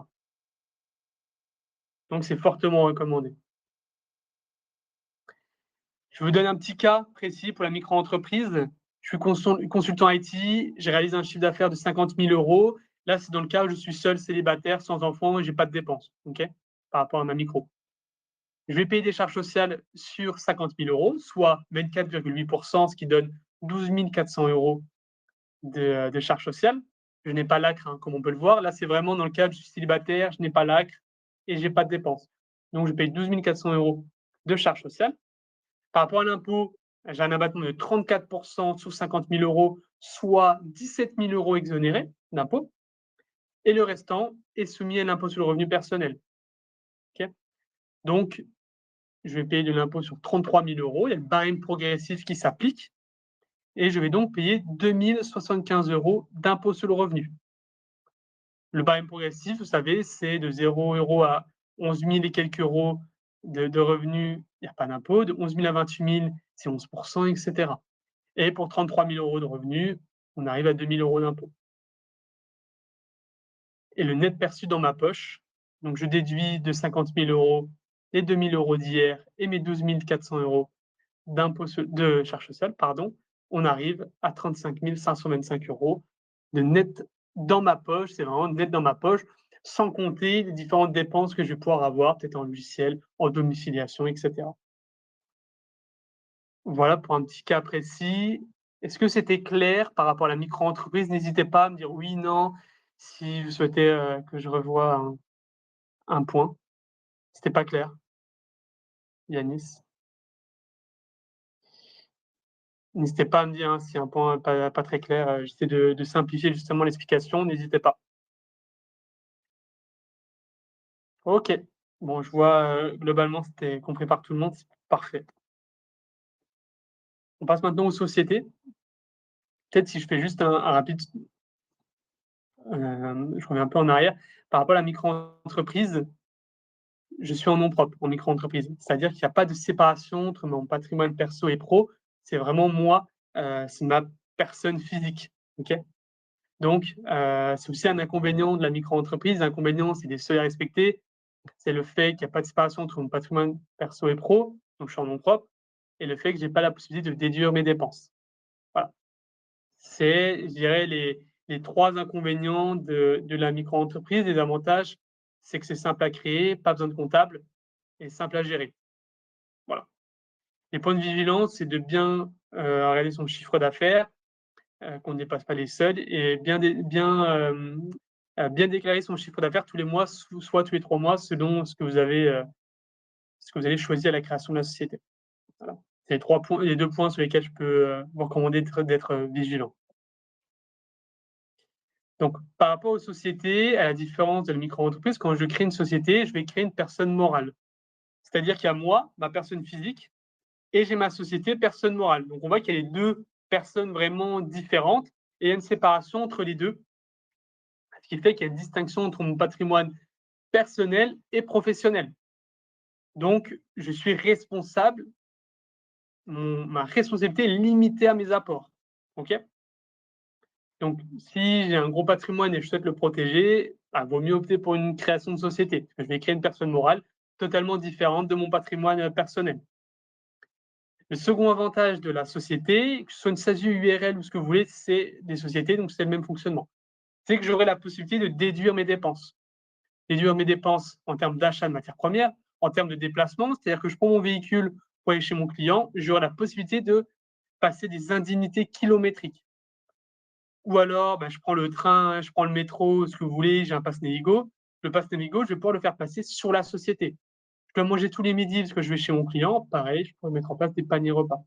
Donc c'est fortement recommandé. Je vous donne un petit cas précis pour la micro-entreprise. Je suis consultant IT, j'ai réalisé un chiffre d'affaires de 50 000 €. Là, c'est dans le cas où je suis seul, célibataire, sans enfant et j'ai pas de dépenses, OK, par rapport à ma micro. Je vais payer des charges sociales sur 50 000 €, soit 24,8 ce qui donne 12 400 € de charges sociales. Je n'ai pas l'ACRE, hein, comme on peut le voir. Là, c'est vraiment dans le cas où je suis célibataire, je n'ai pas l'ACRE et j'ai pas de dépenses. Donc je paye 12 400 € de charges sociales. Par rapport à l'impôt, j'ai un abattement de 34 sous 50 000 €, soit 17 000 € exonérés d'impôt. Et le restant est soumis à l'impôt sur le revenu personnel. Okay, donc, je vais payer de l'impôt sur 33 000 €. Il y a le barème progressif qui s'applique. Et je vais donc payer 2 075 € d'impôt sur le revenu. Le barème progressif, vous savez, c'est de 0 € à 11 000 et quelques euros de revenus, il n'y a pas d'impôt. De 11 000 à 28 000, c'est 11 etc. Et pour 33 000 € de revenus, on arrive à 2 000 € d'impôt. Et le net perçu dans ma poche, donc je déduis de 50 000 € les 2 000 € d'hier et mes 12 400 € de charges sociales, pardon, on arrive à 35 525 € de net dans ma poche. C'est vraiment net dans ma poche, sans compter les différentes dépenses que je vais pouvoir avoir, peut-être en logiciel, en domiciliation, etc. Voilà pour un petit cas précis. Est-ce que c'était clair par rapport à la micro-entreprise? N'hésitez pas à me dire oui, non, si vous souhaitez que je revoie un point. C'était pas clair, Yanis? N'hésitez pas à me dire hein, si un point n'est pas très clair. J'essaie de simplifier justement l'explication. N'hésitez pas. Ok. Bon, je vois globalement c'était compris par tout le monde. C'est parfait. On passe maintenant aux sociétés. Peut-être si je fais juste un rapide, je reviens un peu en arrière. Par rapport à la micro-entreprise, je suis en nom propre, en micro-entreprise. C'est-à-dire qu'il n'y a pas de séparation entre mon patrimoine perso et pro. C'est vraiment moi, c'est ma personne physique. Ok. Donc, c'est aussi un inconvénient de la micro-entreprise. L'inconvénient, c'est des seuils à respecter. C'est le fait qu'il n'y a pas de séparation entre mon patrimoine perso et pro, donc je suis en nom propre, et le fait que je n'ai pas la possibilité de déduire mes dépenses. C'est, je dirais, les 3 inconvénients de la micro-entreprise. Les avantages, c'est que c'est simple à créer, pas besoin de comptable et simple à gérer. Voilà. Les points de vigilance, c'est de bien, regarder son chiffre d'affaires, qu'on ne dépasse pas les seuils et bien déclarer son chiffre d'affaires tous les mois, soit tous les 3 mois selon ce que vous avez choisi à la création de la société. Voilà. C'est les 2 points sur lesquels je peux, vous recommander d'être vigilant. Donc, par rapport aux sociétés, à la différence de la micro-entreprise, quand je crée une société, je vais créer une personne morale. C'est-à-dire qu'il y a moi, ma personne physique, et j'ai ma société, personne morale. Donc, on voit qu'il y a les 2 personnes vraiment différentes et il y a une séparation entre les 2, ce qui fait qu'il y a une distinction entre mon patrimoine personnel et professionnel. Donc, je suis responsable, ma responsabilité est limitée à mes apports. OK? Donc, si j'ai un gros patrimoine et je souhaite le protéger, bah, vaut mieux opter pour une création de société. Je vais créer une personne morale totalement différente de mon patrimoine personnel. Le second avantage de la société, que ce soit une SASU, URL ou ce que vous voulez, c'est des sociétés, donc c'est le même fonctionnement. C'est que j'aurai la possibilité de déduire mes dépenses. Déduire mes dépenses en termes d'achat de matières premières, en termes de déplacement, c'est-à-dire que je prends mon véhicule pour aller chez mon client, j'aurai la possibilité de passer des indemnités kilométriques. Ou alors, bah, je prends le train, je prends le métro, ce que vous voulez, j'ai un pass Navigo. Le pass Navigo, je vais pouvoir le faire passer sur la société. Je dois manger tous les midis parce que je vais chez mon client, pareil, je pourrais mettre en place des paniers repas.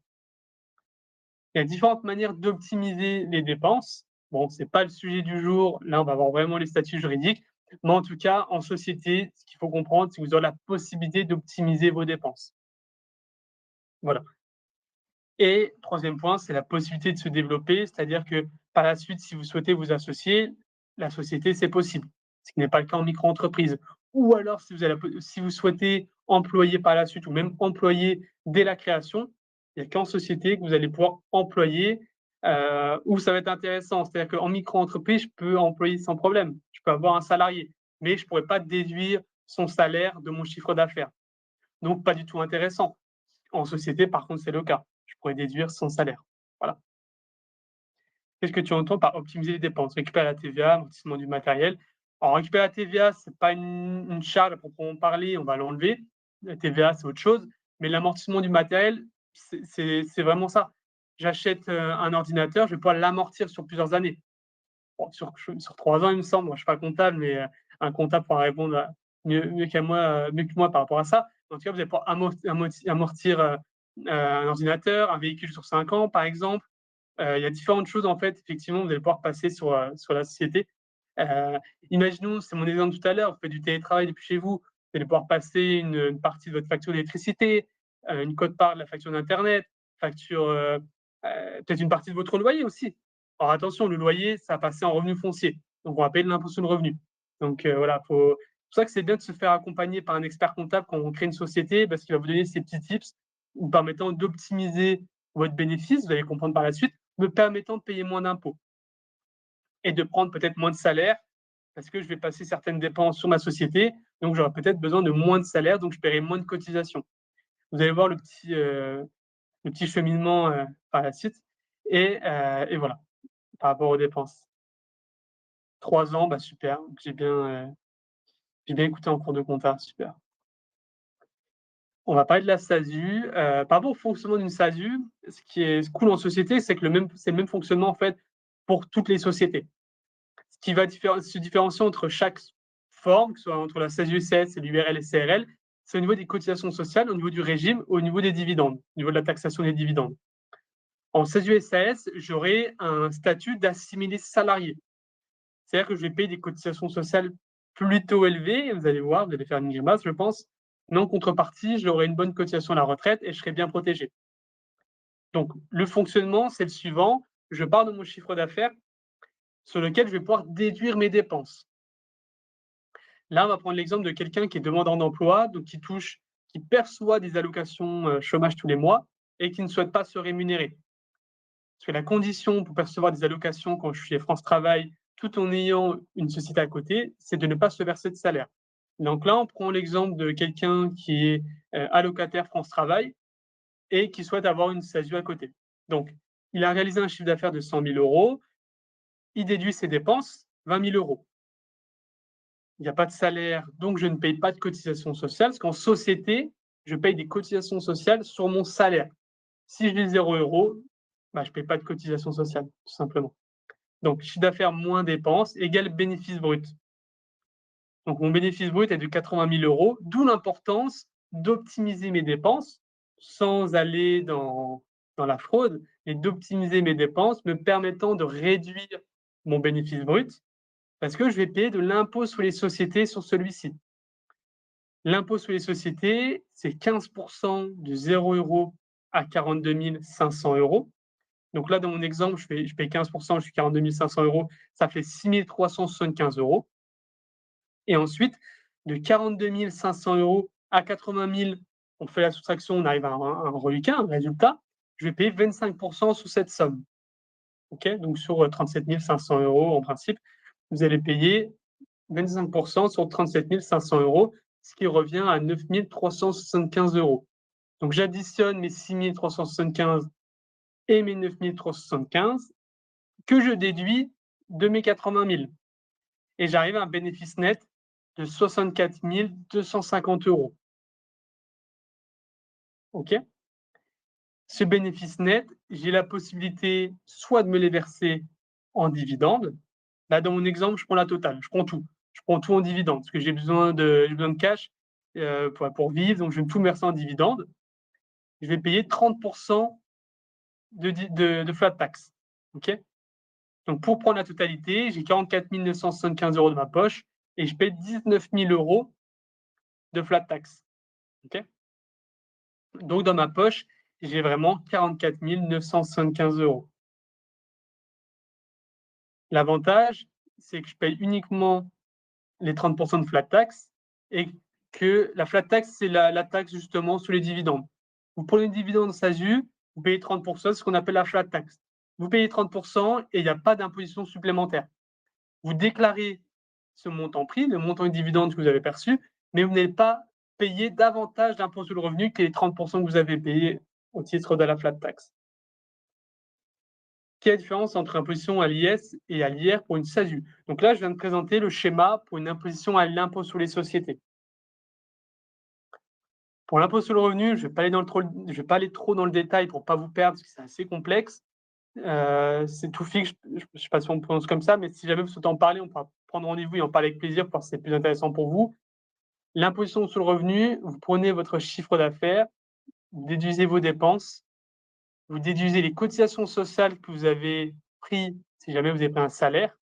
Il y a différentes manières d'optimiser les dépenses. Bon, c'est pas le sujet du jour, là, on va voir vraiment les statuts juridiques, mais en tout cas, en société, ce qu'il faut comprendre, c'est que vous aurez la possibilité d'optimiser vos dépenses. Voilà. Et troisième point, c'est la possibilité de se développer, c'est-à-dire que par la suite, si vous souhaitez vous associer, la société, c'est possible, ce qui n'est pas le cas en micro-entreprise. Ou alors, si vous souhaitez employer par la suite ou même employer dès la création, il n'y a qu'en société que vous allez pouvoir employer, où ça va être intéressant. C'est-à-dire qu'en micro-entreprise, je peux employer sans problème. Je peux avoir un salarié, mais je ne pourrais pas déduire son salaire de mon chiffre d'affaires. Donc, pas du tout intéressant. En société, par contre, c'est le cas. Je pourrais déduire son salaire. Voilà. Qu'est-ce que tu entends par optimiser les dépenses? Récupérer la TVA, amortissement du matériel. Alors, récupérer la TVA, ce n'est pas une charge à proprement parler, on va l'enlever. La TVA, c'est autre chose. Mais l'amortissement du matériel, c'est vraiment ça. J'achète un ordinateur, je vais pouvoir l'amortir sur plusieurs années. Bon, sur 3 ans, il me semble. Moi, je ne suis pas comptable, mais un comptable pourra répondre mieux que moi par rapport à ça. En tout cas, vous allez pouvoir amortir un ordinateur, un véhicule sur 5 ans, par exemple. Il y a différentes choses, en fait, effectivement, vous allez pouvoir passer sur la société. Euh, Imaginons, c'est mon exemple tout à l'heure, vous faites du télétravail depuis chez vous, vous allez pouvoir passer une partie de votre facture d'électricité, une quote-part de la facture d'Internet, facture, peut-être une partie de votre loyer aussi. Alors attention, le loyer, ça va passer en revenu foncier, donc on va payer de l'impôt sur le revenu. Donc voilà, c'est pour ça que c'est bien de se faire accompagner par un expert comptable quand on crée une société, parce qu'il va vous donner ces petits tips vous permettant d'optimiser votre bénéfice, vous allez comprendre par la suite, me permettant de payer moins d'impôts et de prendre peut-être moins de salaire parce que je vais passer certaines dépenses sur ma société, donc j'aurai peut-être besoin de moins de salaire, donc je paierai moins de cotisations. Vous allez voir le petit cheminement par la suite. Et voilà, par rapport aux dépenses. 3 ans, bah super, j'ai bien écouté en cours de compta, super. On va parler de la SASU. Par rapport au fonctionnement d'une SASU, ce qui est cool en société, c'est que c'est le même fonctionnement en fait pour toutes les sociétés. Ce qui va se différencier entre chaque forme, que ce soit entre la SASU-SAS et l'URL et CRL, c'est au niveau des cotisations sociales, au niveau du régime, au niveau des dividendes, au niveau de la taxation des dividendes. En SASU-SAS, j'aurai un statut d'assimilé salarié. C'est-à-dire que je vais payer des cotisations sociales plutôt élevées, vous allez voir, vous allez faire une grimace, je pense, mais en contrepartie, j'aurai une bonne cotisation à la retraite et je serai bien protégé. Donc, le fonctionnement, c'est le suivant. Je pars de mon chiffre d'affaires sur lequel je vais pouvoir déduire mes dépenses. Là, on va prendre l'exemple de quelqu'un qui est demandeur d'emploi, donc qui perçoit des allocations chômage tous les mois et qui ne souhaite pas se rémunérer. Parce que la condition pour percevoir des allocations quand je suis chez France Travail, tout en ayant une société à côté, c'est de ne pas se verser de salaire. Donc là, on prend l'exemple de quelqu'un qui est allocataire France Travail et qui souhaite avoir une SASU à côté. Donc, il a réalisé un chiffre d'affaires de 100 000 euros, il déduit ses dépenses, 20 000 euros. Il n'y a pas de salaire, donc je ne paye pas de cotisations sociales, parce qu'en société, je paye des cotisations sociales sur mon salaire. Si je dis 0 euros, je ne paye pas de cotisations sociales, tout simplement. Donc, chiffre d'affaires moins dépenses égale bénéfice brut. Donc, mon bénéfice brut est de 80 000 euros, d'où l'importance d'optimiser mes dépenses sans aller dans la fraude, et d'optimiser mes dépenses me permettant de réduire mon bénéfice brut parce que je vais payer de l'impôt sur les sociétés sur celui-ci. L'impôt sur les sociétés, c'est 15% de 0 euros à 42 500 euros. Donc là, dans mon exemple, je paye 15%, je suis 42 500 euros, ça fait 6 375 euros. Et ensuite, de 42 500 euros à 80 000, on fait la soustraction, on arrive à un reliquat, un résultat, je vais payer 25% sur cette somme. Okay, donc sur 37 500 euros, en principe, vous allez payer 25% sur 37 500 euros, ce qui revient à 9 375 euros. Donc j'additionne mes 6 375 et mes 9 375 que je déduis de mes 80 000. Et j'arrive à un bénéfice net de 64 250 euros. OK. Ce bénéfice net, j'ai la possibilité soit de me les verser en dividendes. Là, dans mon exemple, je prends la totale, je prends tout. Je prends tout en dividendes parce que j'ai besoin de cash pour vivre, donc je vais tout me verser en dividendes. Je vais payer 30% de flat tax. OK. Donc, pour prendre la totalité, j'ai 44 975 euros de ma poche et je paye 19 000 euros de flat tax. Okay, donc, dans ma poche, j'ai vraiment 44 975 euros. L'avantage, c'est que je paye uniquement les 30% de flat tax et que la flat tax, c'est la taxe justement sur les dividendes. Vous prenez une dividende en SASU, vous payez 30%, c'est ce qu'on appelle la flat tax. Vous payez 30% et il n'y a pas d'imposition supplémentaire. Vous déclarez ce montant pris, le montant de dividende que vous avez perçu, mais vous n'allez pas payer davantage d'impôt sur le revenu que les 30% que vous avez payé au titre de la flat tax. Quelle est la différence entre imposition à l'IS et à l'IR pour une SASU? Donc là, je viens de présenter le schéma pour une imposition à l'impôt sur les sociétés. Pour l'impôt sur le revenu, je ne vais pas aller trop dans le détail pour ne pas vous perdre, parce que c'est assez complexe. C'est tout fixe, je ne sais pas si on prononce comme ça, mais si jamais vous souhaitez en parler, on pourra prendre rendez-vous et en parler avec plaisir pour voir si c'est plus intéressant pour vous. L'imposition sur le revenu, vous prenez votre chiffre d'affaires, vous déduisez vos dépenses, vous déduisez les cotisations sociales que vous avez pris si jamais vous avez pris un salaire,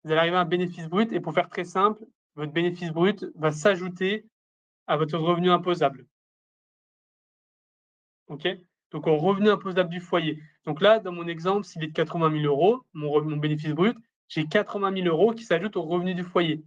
vous allez arriver à un bénéfice brut et pour faire très simple, votre bénéfice brut va s'ajouter à votre revenu imposable. OK? Donc, au revenu imposable du foyer. Donc là, dans mon exemple, s'il est de 80 000 euros, mon bénéfice brut, j'ai 80 000 euros qui s'ajoutent au revenu du foyer.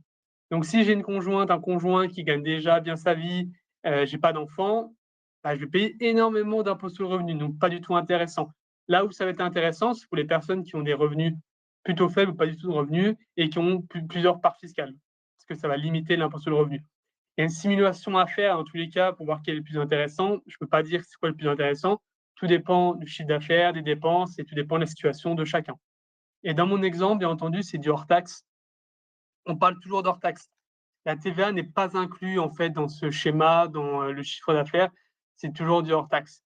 Donc, si j'ai une conjointe, un conjoint qui gagne déjà bien sa vie, je n'ai pas d'enfant, je vais payer énormément d'impôts sur le revenu, donc pas du tout intéressant. Là où ça va être intéressant, c'est pour les personnes qui ont des revenus plutôt faibles ou pas du tout de revenus et qui ont plusieurs parts fiscales, parce que ça va limiter l'impôt sur le revenu. Il y a une simulation à faire dans tous les cas pour voir quel est le plus intéressant. Je ne peux pas dire c'est quoi le plus intéressant. Tout dépend du chiffre d'affaires, des dépenses et tout dépend de la situation de chacun. Et dans mon exemple, bien entendu, c'est du hors taxe. On parle toujours d'hors taxe. La TVA n'est pas inclue en fait dans ce schéma, dans le chiffre d'affaires. C'est toujours du hors taxe.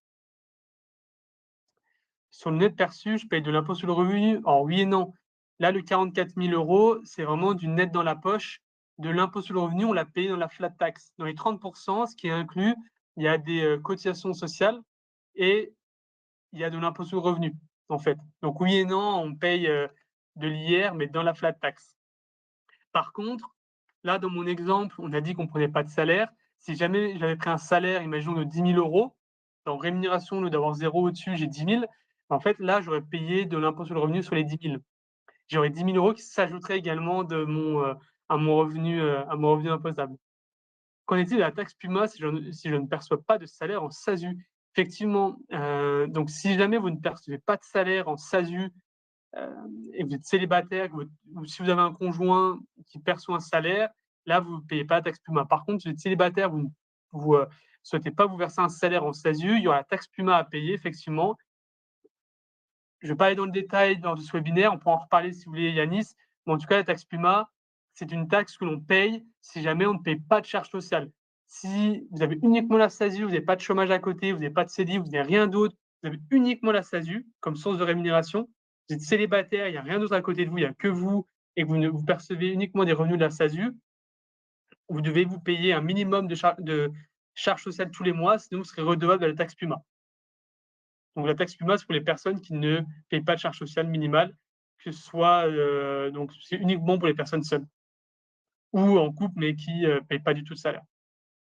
Sur le net perçu, je paye de l'impôt sur le revenu. Alors oui et non. Là, le 44 000 euros, c'est vraiment du net dans la poche. De l'impôt sur le revenu, on l'a payé dans la flat tax. Dans les 30%, ce qui est inclus, il y a des cotisations sociales et il y a de l'impôt sur le revenu, en fait. Donc oui et non, on paye de l'IR, mais dans la flat tax. Par contre, là, dans mon exemple, on a dit qu'on ne prenait pas de salaire. Si jamais j'avais pris un salaire, imaginons de 10 000 euros, en rémunération, au lieu d'avoir 0 au-dessus, j'ai 10 000. En fait, là, j'aurais payé de l'impôt sur le revenu sur les 10 000. J'aurais 10 000 euros qui s'ajouteraient également à mon revenu imposable. Qu'en est-il de la taxe PUMA si je ne perçois pas de salaire en SASU? Effectivement, donc si jamais vous ne percevez pas de salaire en SASU et vous êtes célibataire, ou si vous avez un conjoint qui perçoit un salaire, là, vous ne payez pas la taxe PUMA. Par contre, si vous êtes célibataire, vous ne souhaitez pas vous verser un salaire en SASU, il y aura la taxe PUMA à payer, effectivement. je ne vais pas aller dans le détail dans ce webinaire, on pourra en reparler si vous voulez, Yanis, mais en tout cas, la taxe PUMA, c'est une taxe que l'on paye si jamais on ne paye pas de charges sociales. Si vous avez uniquement la SASU, vous n'avez pas de chômage à côté, vous n'avez pas de CDI, vous n'avez rien d'autre, vous avez uniquement la SASU comme source de rémunération, vous êtes célibataire, il n'y a rien d'autre à côté de vous, il n'y a que vous, et que vous percevez uniquement des revenus de la SASU, vous devez vous payer un minimum de charges sociales tous les mois, sinon vous serez redevable de la taxe PUMA. Donc la taxe PUMA, c'est pour les personnes qui ne payent pas de charges sociales minimales, que ce soit donc c'est uniquement pour les personnes seules ou en couple, mais qui ne payent pas du tout de salaire.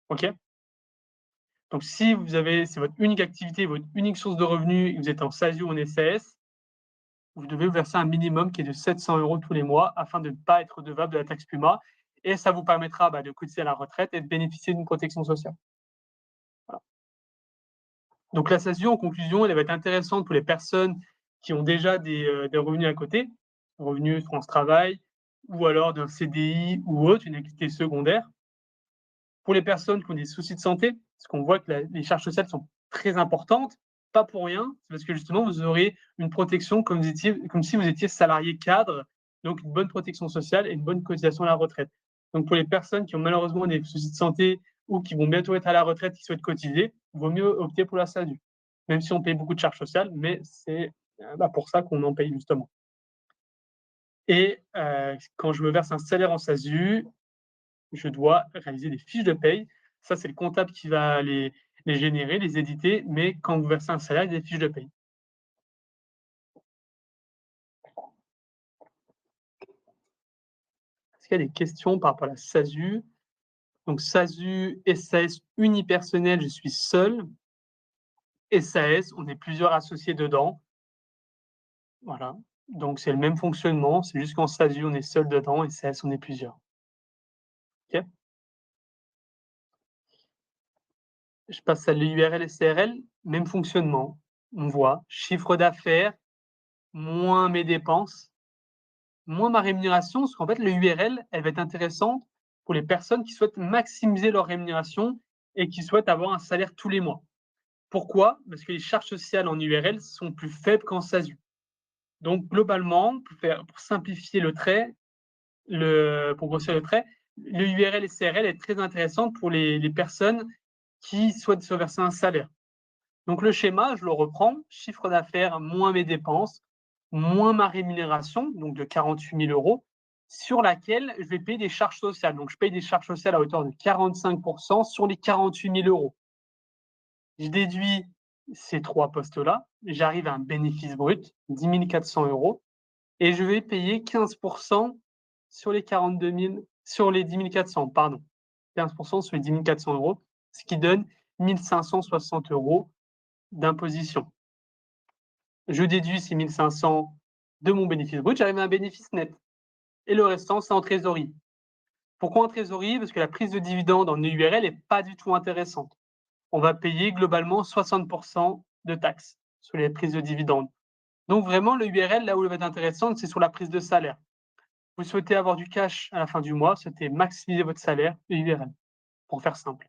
OK? Donc si c'est votre unique activité, votre unique source de revenus et que vous êtes en SASU ou en SAS, vous devez vous verser un minimum qui est de 700 € tous les mois afin de ne pas être redevable de la taxe PUMA et ça vous permettra de cotiser à la retraite et de bénéficier d'une protection sociale. Voilà. Donc la SASU, en conclusion, elle va être intéressante pour les personnes qui ont déjà des revenus à côté, revenus France Travail ou alors d'un CDI ou autre, une activité secondaire. Pour les personnes qui ont des soucis de santé, parce qu'on voit que les charges sociales sont très importantes, pas pour rien, c'est parce que justement, vous aurez une protection comme si vous étiez salarié cadre, donc une bonne protection sociale et une bonne cotisation à la retraite. Donc pour les personnes qui ont malheureusement des soucis de santé ou qui vont bientôt être à la retraite, qui souhaitent cotiser, il vaut mieux opter pour la SASU, même si on paye beaucoup de charges sociales, mais c'est pour ça qu'on en paye justement. Et quand je me verse un salaire en SASU, je dois réaliser des fiches de paye. Ça, c'est le comptable qui va les générer, les éditer, mais quand vous versez un salaire, il y a des fiches de paye. Est-ce qu'il y a des questions par rapport à la SASU? Donc SASU, SAS unipersonnel, je suis seul. SAS, on est plusieurs associés dedans. Voilà. Donc c'est le même fonctionnement, c'est juste qu'en SASU, on est seul dedans, et SAS, on est plusieurs. OK? Je passe à l'URL SCRL, même fonctionnement. On voit chiffre d'affaires moins mes dépenses, moins ma rémunération, parce qu'en fait, le URL, elle va être intéressante pour les personnes qui souhaitent maximiser leur rémunération et qui souhaitent avoir un salaire tous les mois. Pourquoi? Parce que les charges sociales en URL sont plus faibles qu'en SASU. Donc, globalement, pour simplifier le trait, pour grossir le trait, le URL et CRL est très intéressante pour les personnes qui souhaitent se verser un salaire. Donc, le schéma, je le reprends, chiffre d'affaires moins mes dépenses, moins ma rémunération, donc de 48 000 €, sur laquelle je vais payer des charges sociales. Donc, je paye des charges sociales à hauteur de 45% sur les 48 000 €. Je déduis ces trois postes-là, j'arrive à un bénéfice brut, 10 400 €, et je vais payer 15% sur les 42 000, sur les 10 400, pardon. 15% sur les 10 400 €, ce qui donne 1 560 € d'imposition. Je déduis ces 1 500 de mon bénéfice brut, j'arrive à un bénéfice net. Et le restant, c'est en trésorerie. Pourquoi en trésorerie? Parce que la prise de dividende en EURL n'est pas du tout intéressante. On va payer globalement 60% de taxes sur les prises de dividendes. Donc vraiment, le URL, là où elle va être intéressante, c'est sur la prise de salaire. Vous souhaitez avoir du cash à la fin du mois, souhaitez maximiser votre salaire, URL, pour faire simple.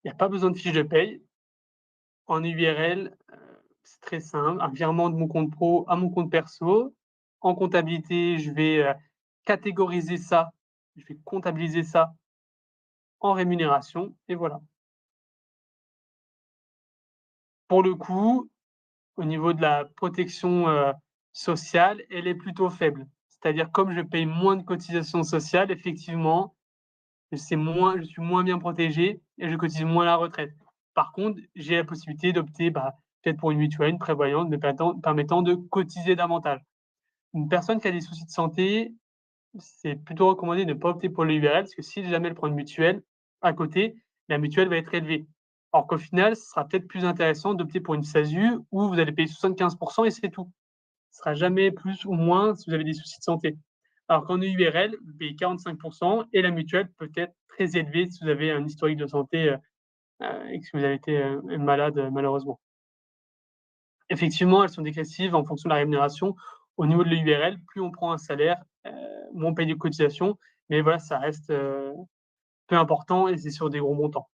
Il n'y a pas besoin de fiche de paye. En URL, c'est très simple, un virement de mon compte pro à mon compte perso. En comptabilité, je vais catégoriser ça, je vais comptabiliser ça en rémunération et voilà. Pour le coup, au niveau de la protection sociale, elle est plutôt faible. C'est-à-dire comme je paye moins de cotisations sociales, effectivement, je suis moins bien protégé et je cotise moins à la retraite. Par contre, j'ai la possibilité d'opter peut-être pour une mutuelle, une prévoyance me permettant de cotiser davantage. Une personne qui a des soucis de santé, c'est plutôt recommandé de ne pas opter pour le URL parce que si jamais elle prend une mutuelle à côté, la mutuelle va être élevée. Alors qu'au final, ce sera peut-être plus intéressant d'opter pour une SASU où vous allez payer 75% et c'est tout. Ce sera jamais plus ou moins si vous avez des soucis de santé. Alors qu'en EURL, vous payez 45% et la mutuelle peut être très élevée si vous avez un historique de santé et que vous avez été malade malheureusement. Effectivement, elles sont dégressives en fonction de la rémunération. Au niveau de l'EURL, plus on prend un salaire, moins on paye de cotisations, mais voilà, ça reste peu important et c'est sur des gros montants.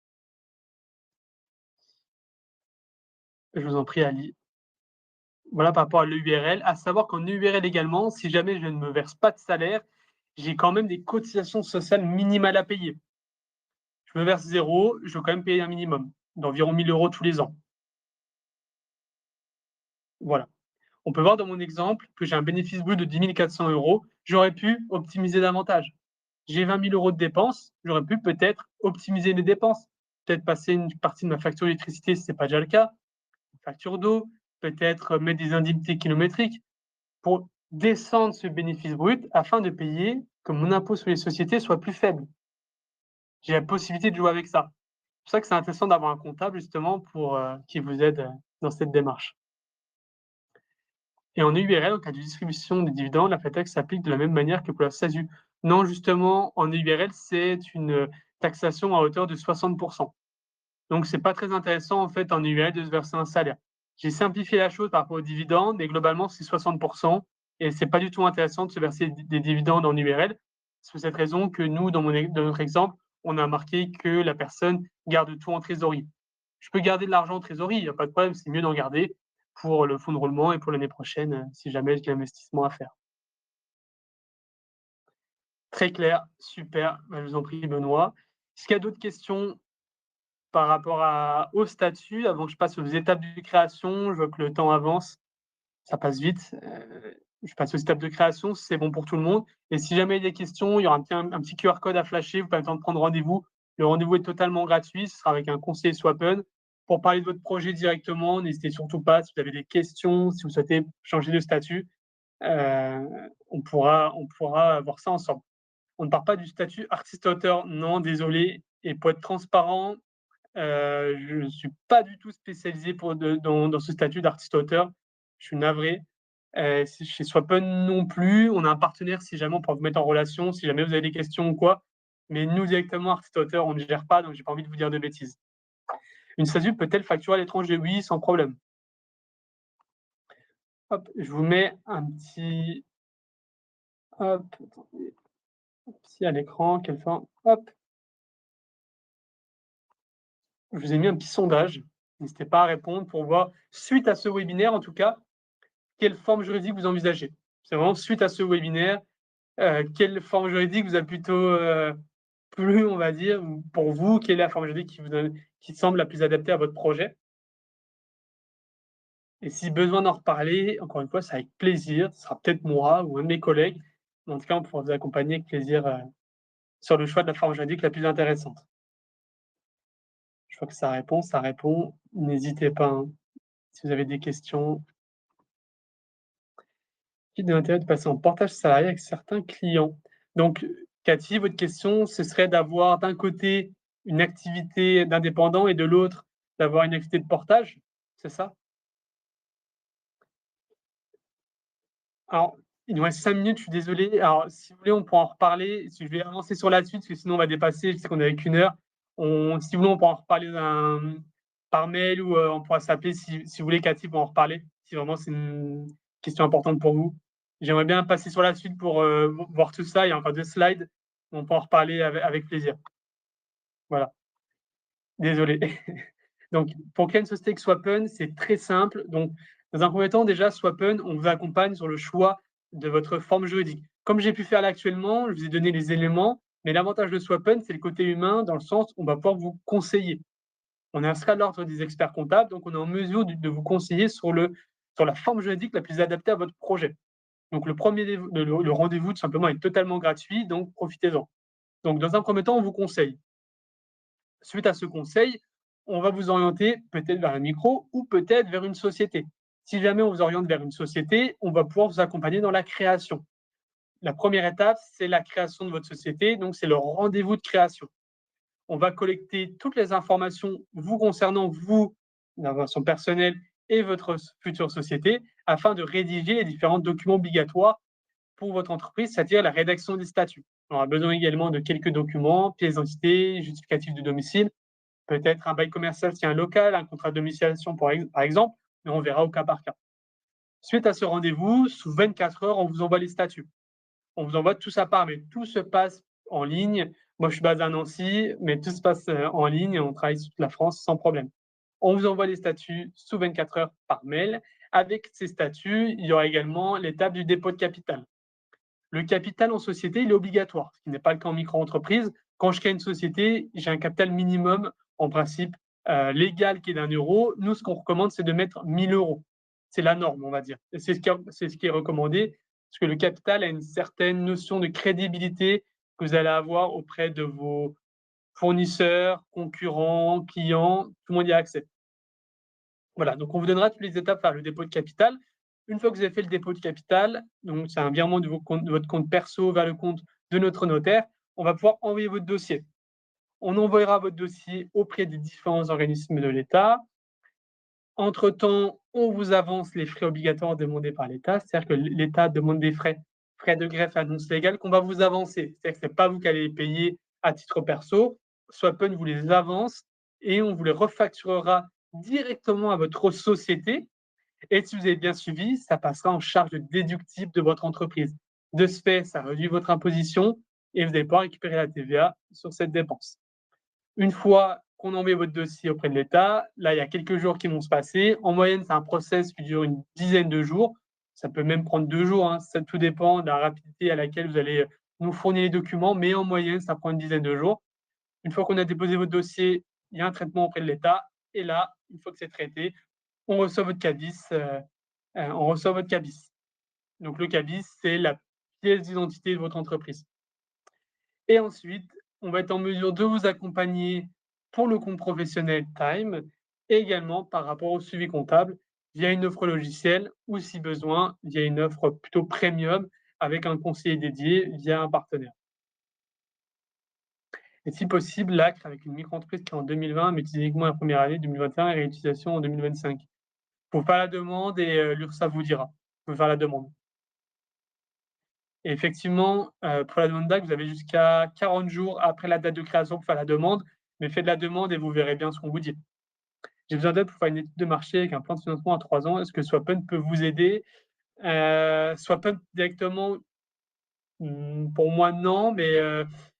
Je vous en prie, Ali. Voilà par rapport à l'EURL, à savoir qu'en EURL également, si jamais je ne me verse pas de salaire, j'ai quand même des cotisations sociales minimales à payer. Je me verse 0, je dois quand même payer un minimum d'environ 1 000 € tous les ans. Voilà. On peut voir dans mon exemple que j'ai un bénéfice brut de 10 400 €. J'aurais pu optimiser davantage. J'ai 20 000 € de dépenses, j'aurais pu peut-être optimiser les dépenses. Peut-être passer une partie de ma facture d'électricité si ce n'est pas déjà le cas, facture d'eau, peut-être mettre des indemnités kilométriques pour descendre ce bénéfice brut afin de payer que mon impôt sur les sociétés soit plus faible. J'ai la possibilité de jouer avec ça. C'est pour ça que c'est intéressant d'avoir un comptable justement pour qui vous aide dans cette démarche. Et en EURL, en cas de distribution des dividendes, la flat tax s'applique de la même manière que pour la SASU. Non, justement, en EURL, c'est une taxation à hauteur de 60%. Donc, c'est pas très intéressant, en fait, en EURL de se verser un salaire. J'ai simplifié la chose par rapport aux dividendes, mais globalement, c'est 60%. Et c'est pas du tout intéressant de se verser des dividendes en URL. C'est pour cette raison que nous, dans notre exemple, on a marqué que la personne garde tout en trésorerie. Je peux garder de l'argent en trésorerie, il n'y a pas de problème, c'est mieux d'en garder pour le fonds de roulement et pour l'année prochaine, si jamais j'ai l'investissement à faire. Très clair, super, bah, je vous en prie, Benoît. Est-ce qu'il y a d'autres questions par rapport au statut avant que je passe aux étapes de création? Je vois que le temps avance. Ça passe vite. Je passe aux étapes de création, si c'est bon pour tout le monde. Et si jamais il y a des questions, il y aura un petit QR code à flasher. Vous n'avez pas le temps de prendre rendez-vous. Le rendez-vous est totalement gratuit. Ce sera avec un conseiller Swapen. Pour parler de votre projet directement, n'hésitez surtout pas. Si vous avez des questions, si vous souhaitez changer de statut, on pourra voir ça ensemble. On ne part pas du statut artiste-auteur. Non, désolé. Et pour être transparent, je ne suis pas du tout spécialisé dans ce statut d'artiste-auteur. Je suis navré. Chez Swapen non plus. On a un partenaire si jamais on peut vous mettre en relation, si jamais vous avez des questions ou quoi. Mais nous, directement, artiste-auteur, on ne gère pas, donc j'ai pas envie de vous dire de bêtises. Une SASU peut-elle facturer à l'étranger? Oui, sans problème. Hop, je vous mets un petit. Hop, attendez. Si à l'écran, quelle forme? Hop, je vous ai mis un petit sondage. N'hésitez pas à répondre pour voir, suite à ce webinaire en tout cas, quelle forme juridique vous envisagez. C'est vraiment suite à ce webinaire, quelle forme juridique vous a plutôt plu, on va dire, pour vous, quelle est la forme juridique qui semble la plus adaptée à votre projet. Et si besoin d'en reparler, encore une fois, c'est avec plaisir. Ce sera peut-être moi ou un de mes collègues. Mais en tout cas, on pourra vous accompagner avec plaisir sur le choix de la forme juridique la plus intéressante. Je vois que ça répond. N'hésitez pas, hein, si vous avez des questions. De l'intérêt de passer en portage salarial avec certains clients. Donc, Cathy, votre question, ce serait d'avoir d'un côté une activité d'indépendant et de l'autre d'avoir une activité de portage, c'est ça? Alors, il nous reste 5 minutes, je suis désolé. Alors, si vous voulez, on pourra en reparler. Je vais avancer sur la suite, parce que sinon on va dépasser. Je sais qu'on est avec 1 heure. Si vous voulez, on pourra en reparler par mail ou on pourra s'appeler si vous voulez, Cathy, pour en reparler, si vraiment c'est une question importante pour vous. J'aimerais bien passer sur la suite pour voir tout ça. Il y a encore 2 slides. On peut en reparler avec plaisir. Voilà. Désolé. Donc, pour créer une société avec Swapen, c'est très simple. Donc, dans un premier temps, déjà, Swapen, on vous accompagne sur le choix de votre forme juridique. Comme j'ai pu faire là actuellement, je vous ai donné les éléments, mais l'avantage de Swapen, c'est le côté humain, dans le sens où on va pouvoir vous conseiller. On est inscrit à l'ordre des experts comptables, donc on est en mesure de vous conseiller sur la forme juridique la plus adaptée à votre projet. Donc, le rendez-vous, tout simplement, est totalement gratuit, donc profitez-en. Donc, dans un premier temps, on vous conseille. Suite à ce conseil, on va vous orienter peut-être vers un micro ou peut-être vers une société. Si jamais on vous oriente vers une société, on va pouvoir vous accompagner dans la création. La première étape, c'est la création de votre société, donc c'est le rendez-vous de création. On va collecter toutes les informations vous concernant, vous, d'informations personnelles et votre future société, afin de rédiger les différents documents obligatoires pour votre entreprise, c'est-à-dire la rédaction des statuts. On aura besoin également de quelques documents, pièces d'identité, justificatifs de domicile, peut-être un bail commercial si un local, un contrat de domiciliation par exemple, mais on verra au cas par cas. Suite à ce rendez-vous, sous 24 heures, on vous envoie les statuts. On vous envoie tout ça par mail. Tout se passe en ligne. Moi, je suis basé à Nancy, mais tout se passe en ligne et on travaille sur toute la France sans problème. On vous envoie les statuts sous 24 heures par mail. Avec ces statuts, il y aura également l'étape du dépôt de capital. Le capital en société, il est obligatoire, ce qui n'est pas le cas en micro-entreprise. Quand je crée une société, j'ai un capital minimum, en principe, légal qui est d'1 €. Nous, ce qu'on recommande, c'est de mettre 1 000 €. C'est la norme, on va dire. Et c'est ce qui est recommandé, parce que le capital a une certaine notion de crédibilité que vous allez avoir auprès de vos fournisseurs, concurrents, clients, tout le monde y a accès. Voilà, donc on vous donnera toutes les étapes vers le dépôt de capital. Une fois que vous avez fait le dépôt de capital, donc c'est un virement de votre compte perso vers le compte de notre notaire, on va pouvoir envoyer votre dossier. On envoyera votre dossier auprès des différents organismes de l'État. Entre-temps, on vous avance les frais obligatoires demandés par l'État, c'est-à-dire que l'État demande des frais de greffe et annonce légale qu'on va vous avancer. C'est-à-dire que ce n'est pas vous qui allez les payer à titre perso, Swappen vous les avance et on vous les refacturera directement à votre société. Et si vous avez bien suivi, ça passera en charge déductible de votre entreprise. De ce fait, ça réduit votre imposition et vous allez pouvoir récupérer la TVA sur cette dépense. Une fois qu'on envoie votre dossier auprès de l'État, là, il y a quelques jours qui vont se passer. En moyenne, c'est un process qui dure une dizaine de jours. Ça peut même prendre 2 jours. Hein. Ça tout dépend de la rapidité à laquelle vous allez nous fournir les documents, mais en moyenne, ça prend une dizaine de jours. Une fois qu'on a déposé votre dossier, il y a un traitement auprès de l'État. Et là, une fois que c'est traité, on reçoit votre CABIS. On reçoit votre CABIS. Donc le CABIS, c'est la pièce d'identité de votre entreprise. Et ensuite, on va être en mesure de vous accompagner pour le compte professionnel Time et également par rapport au suivi comptable via une offre logicielle ou si besoin via une offre plutôt premium avec un conseiller dédié via un partenaire. Et si possible, l'ACRE avec une micro-entreprise qui est en 2020 mais utilise uniquement la première année 2021 et réutilisation en 2025. Il faut faire la demande et l'URSSAF vous dira. Vous pouvez faire la demande. Et effectivement, pour la demande d'ACRE, vous avez jusqu'à 40 jours après la date de création pour faire la demande, mais faites la demande et vous verrez bien ce qu'on vous dit. J'ai besoin d'aide pour faire une étude de marché avec un plan de financement à 3 ans. Est-ce que Swappen peut vous aider? Swappen directement, pour moi non, mais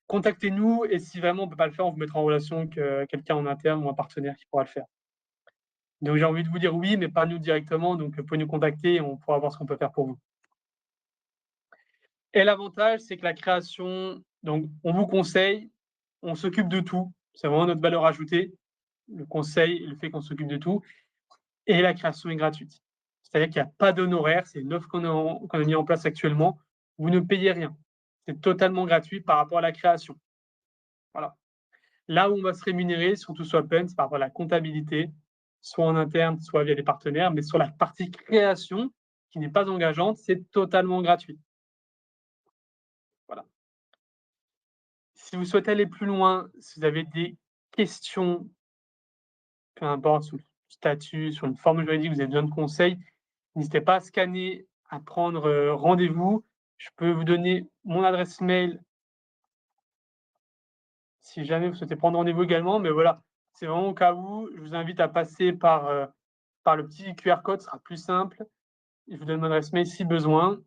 contactez-nous et si vraiment on ne peut pas le faire, on vous mettra en relation avec quelqu'un en interne ou un partenaire qui pourra le faire. Donc j'ai envie de vous dire oui, mais pas nous directement, donc vous pouvez nous contacter et on pourra voir ce qu'on peut faire pour vous. Et l'avantage, c'est que la création, donc on vous conseille, on s'occupe de tout. C'est vraiment notre valeur ajoutée, le conseil et le fait qu'on s'occupe de tout. Et la création est gratuite. C'est-à-dire qu'il n'y a pas d'honoraires, c'est une offre qu'on a mis en place actuellement. Vous ne payez rien. C'est totalement gratuit par rapport à la création. Voilà. Là où on va se rémunérer, surtout sur Open, c'est par rapport à la comptabilité, soit en interne, soit via des partenaires, mais sur la partie création, qui n'est pas engageante, c'est totalement gratuit. Voilà. Si vous souhaitez aller plus loin, si vous avez des questions, peu importe, sur le statut, sur une forme juridique, vous avez besoin de conseils, n'hésitez pas à scanner, à prendre rendez-vous. Je peux vous donner mon adresse mail si jamais vous souhaitez prendre rendez-vous également. Mais voilà, c'est vraiment au cas où. Je vous invite à passer par le petit QR code, ce sera plus simple. Je vous donne mon adresse mail si besoin.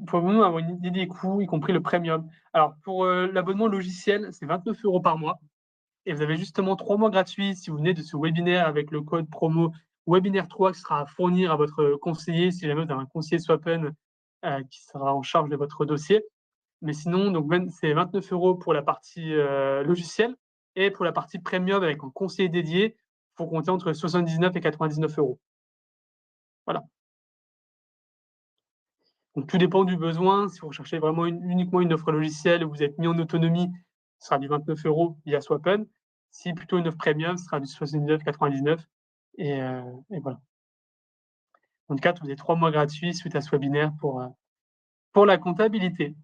Pour vous avoir une idée des coûts, y compris le premium. Alors, pour l'abonnement logiciel, c'est 29 € par mois. Et vous avez justement 3 mois gratuits si vous venez de ce webinaire avec le code promo webinaire3 qui sera à fournir à votre conseiller si jamais vous avez un conseiller Swappen qui sera en charge de votre dossier. Mais sinon, donc c'est 29 € pour la partie logicielle et pour la partie premium avec un conseiller dédié, il faut compter entre 79 et 99 €. Voilà. Donc tout dépend du besoin. Si vous recherchez vraiment uniquement une offre logicielle où vous êtes mis en autonomie, ce sera du 29 € via Swappen. Si plutôt une offre premium, ce sera du 79,99 et voilà. En tout cas, vous avez 3 mois gratuits suite à ce webinaire pour la comptabilité.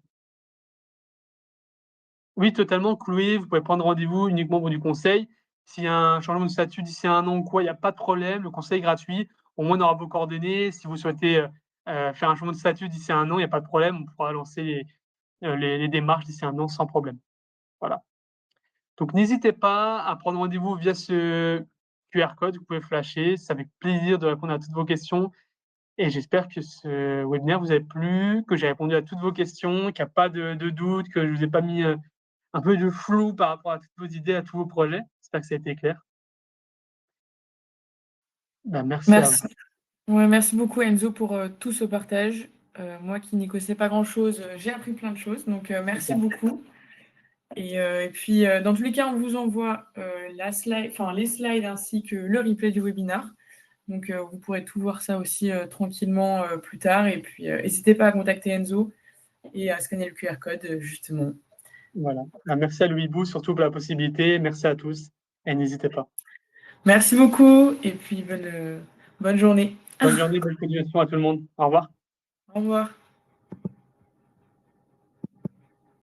Oui, totalement, Chloé, vous pouvez prendre rendez-vous uniquement pour du conseil. S'il y a un changement de statut d'ici 1 an ou quoi, il y a pas de problème, le conseil est gratuit. Au moins, on aura vos coordonnées. Si vous souhaitez, faire un changement de statut d'ici 1 an, il y a pas de problème, on pourra lancer les démarches d'ici 1 an sans problème. Voilà. Donc n'hésitez pas à prendre rendez-vous via ce QR code, vous pouvez flasher. C'est avec plaisir de répondre à toutes vos questions et j'espère que ce webinaire vous a plu, que j'ai répondu à toutes vos questions, qu'il y a pas de doute, que je vous ai pas mis, un peu de flou par rapport à toutes vos idées, à tous vos projets. J'espère que ça a été clair. Bah, merci à vous. Merci. Ouais, merci beaucoup Enzo pour, tout ce partage. Moi qui n'y connaissais pas grand-chose, j'ai appris plein de choses, donc merci Super. beaucoup et puis, dans tous les cas, on vous envoie, les slides ainsi que le replay du webinar. Donc vous pourrez tout voir ça aussi, tranquillement, plus tard et puis, hésitez pas à contacter Enzo et à scanner le QR code, justement. Voilà. Bah, merci à Louis Bou, surtout pour la possibilité. Merci à tous et n'hésitez pas. Merci beaucoup et puis bonne journée. Bonne journée, bonne continuation à tout le monde. Au revoir. Au revoir.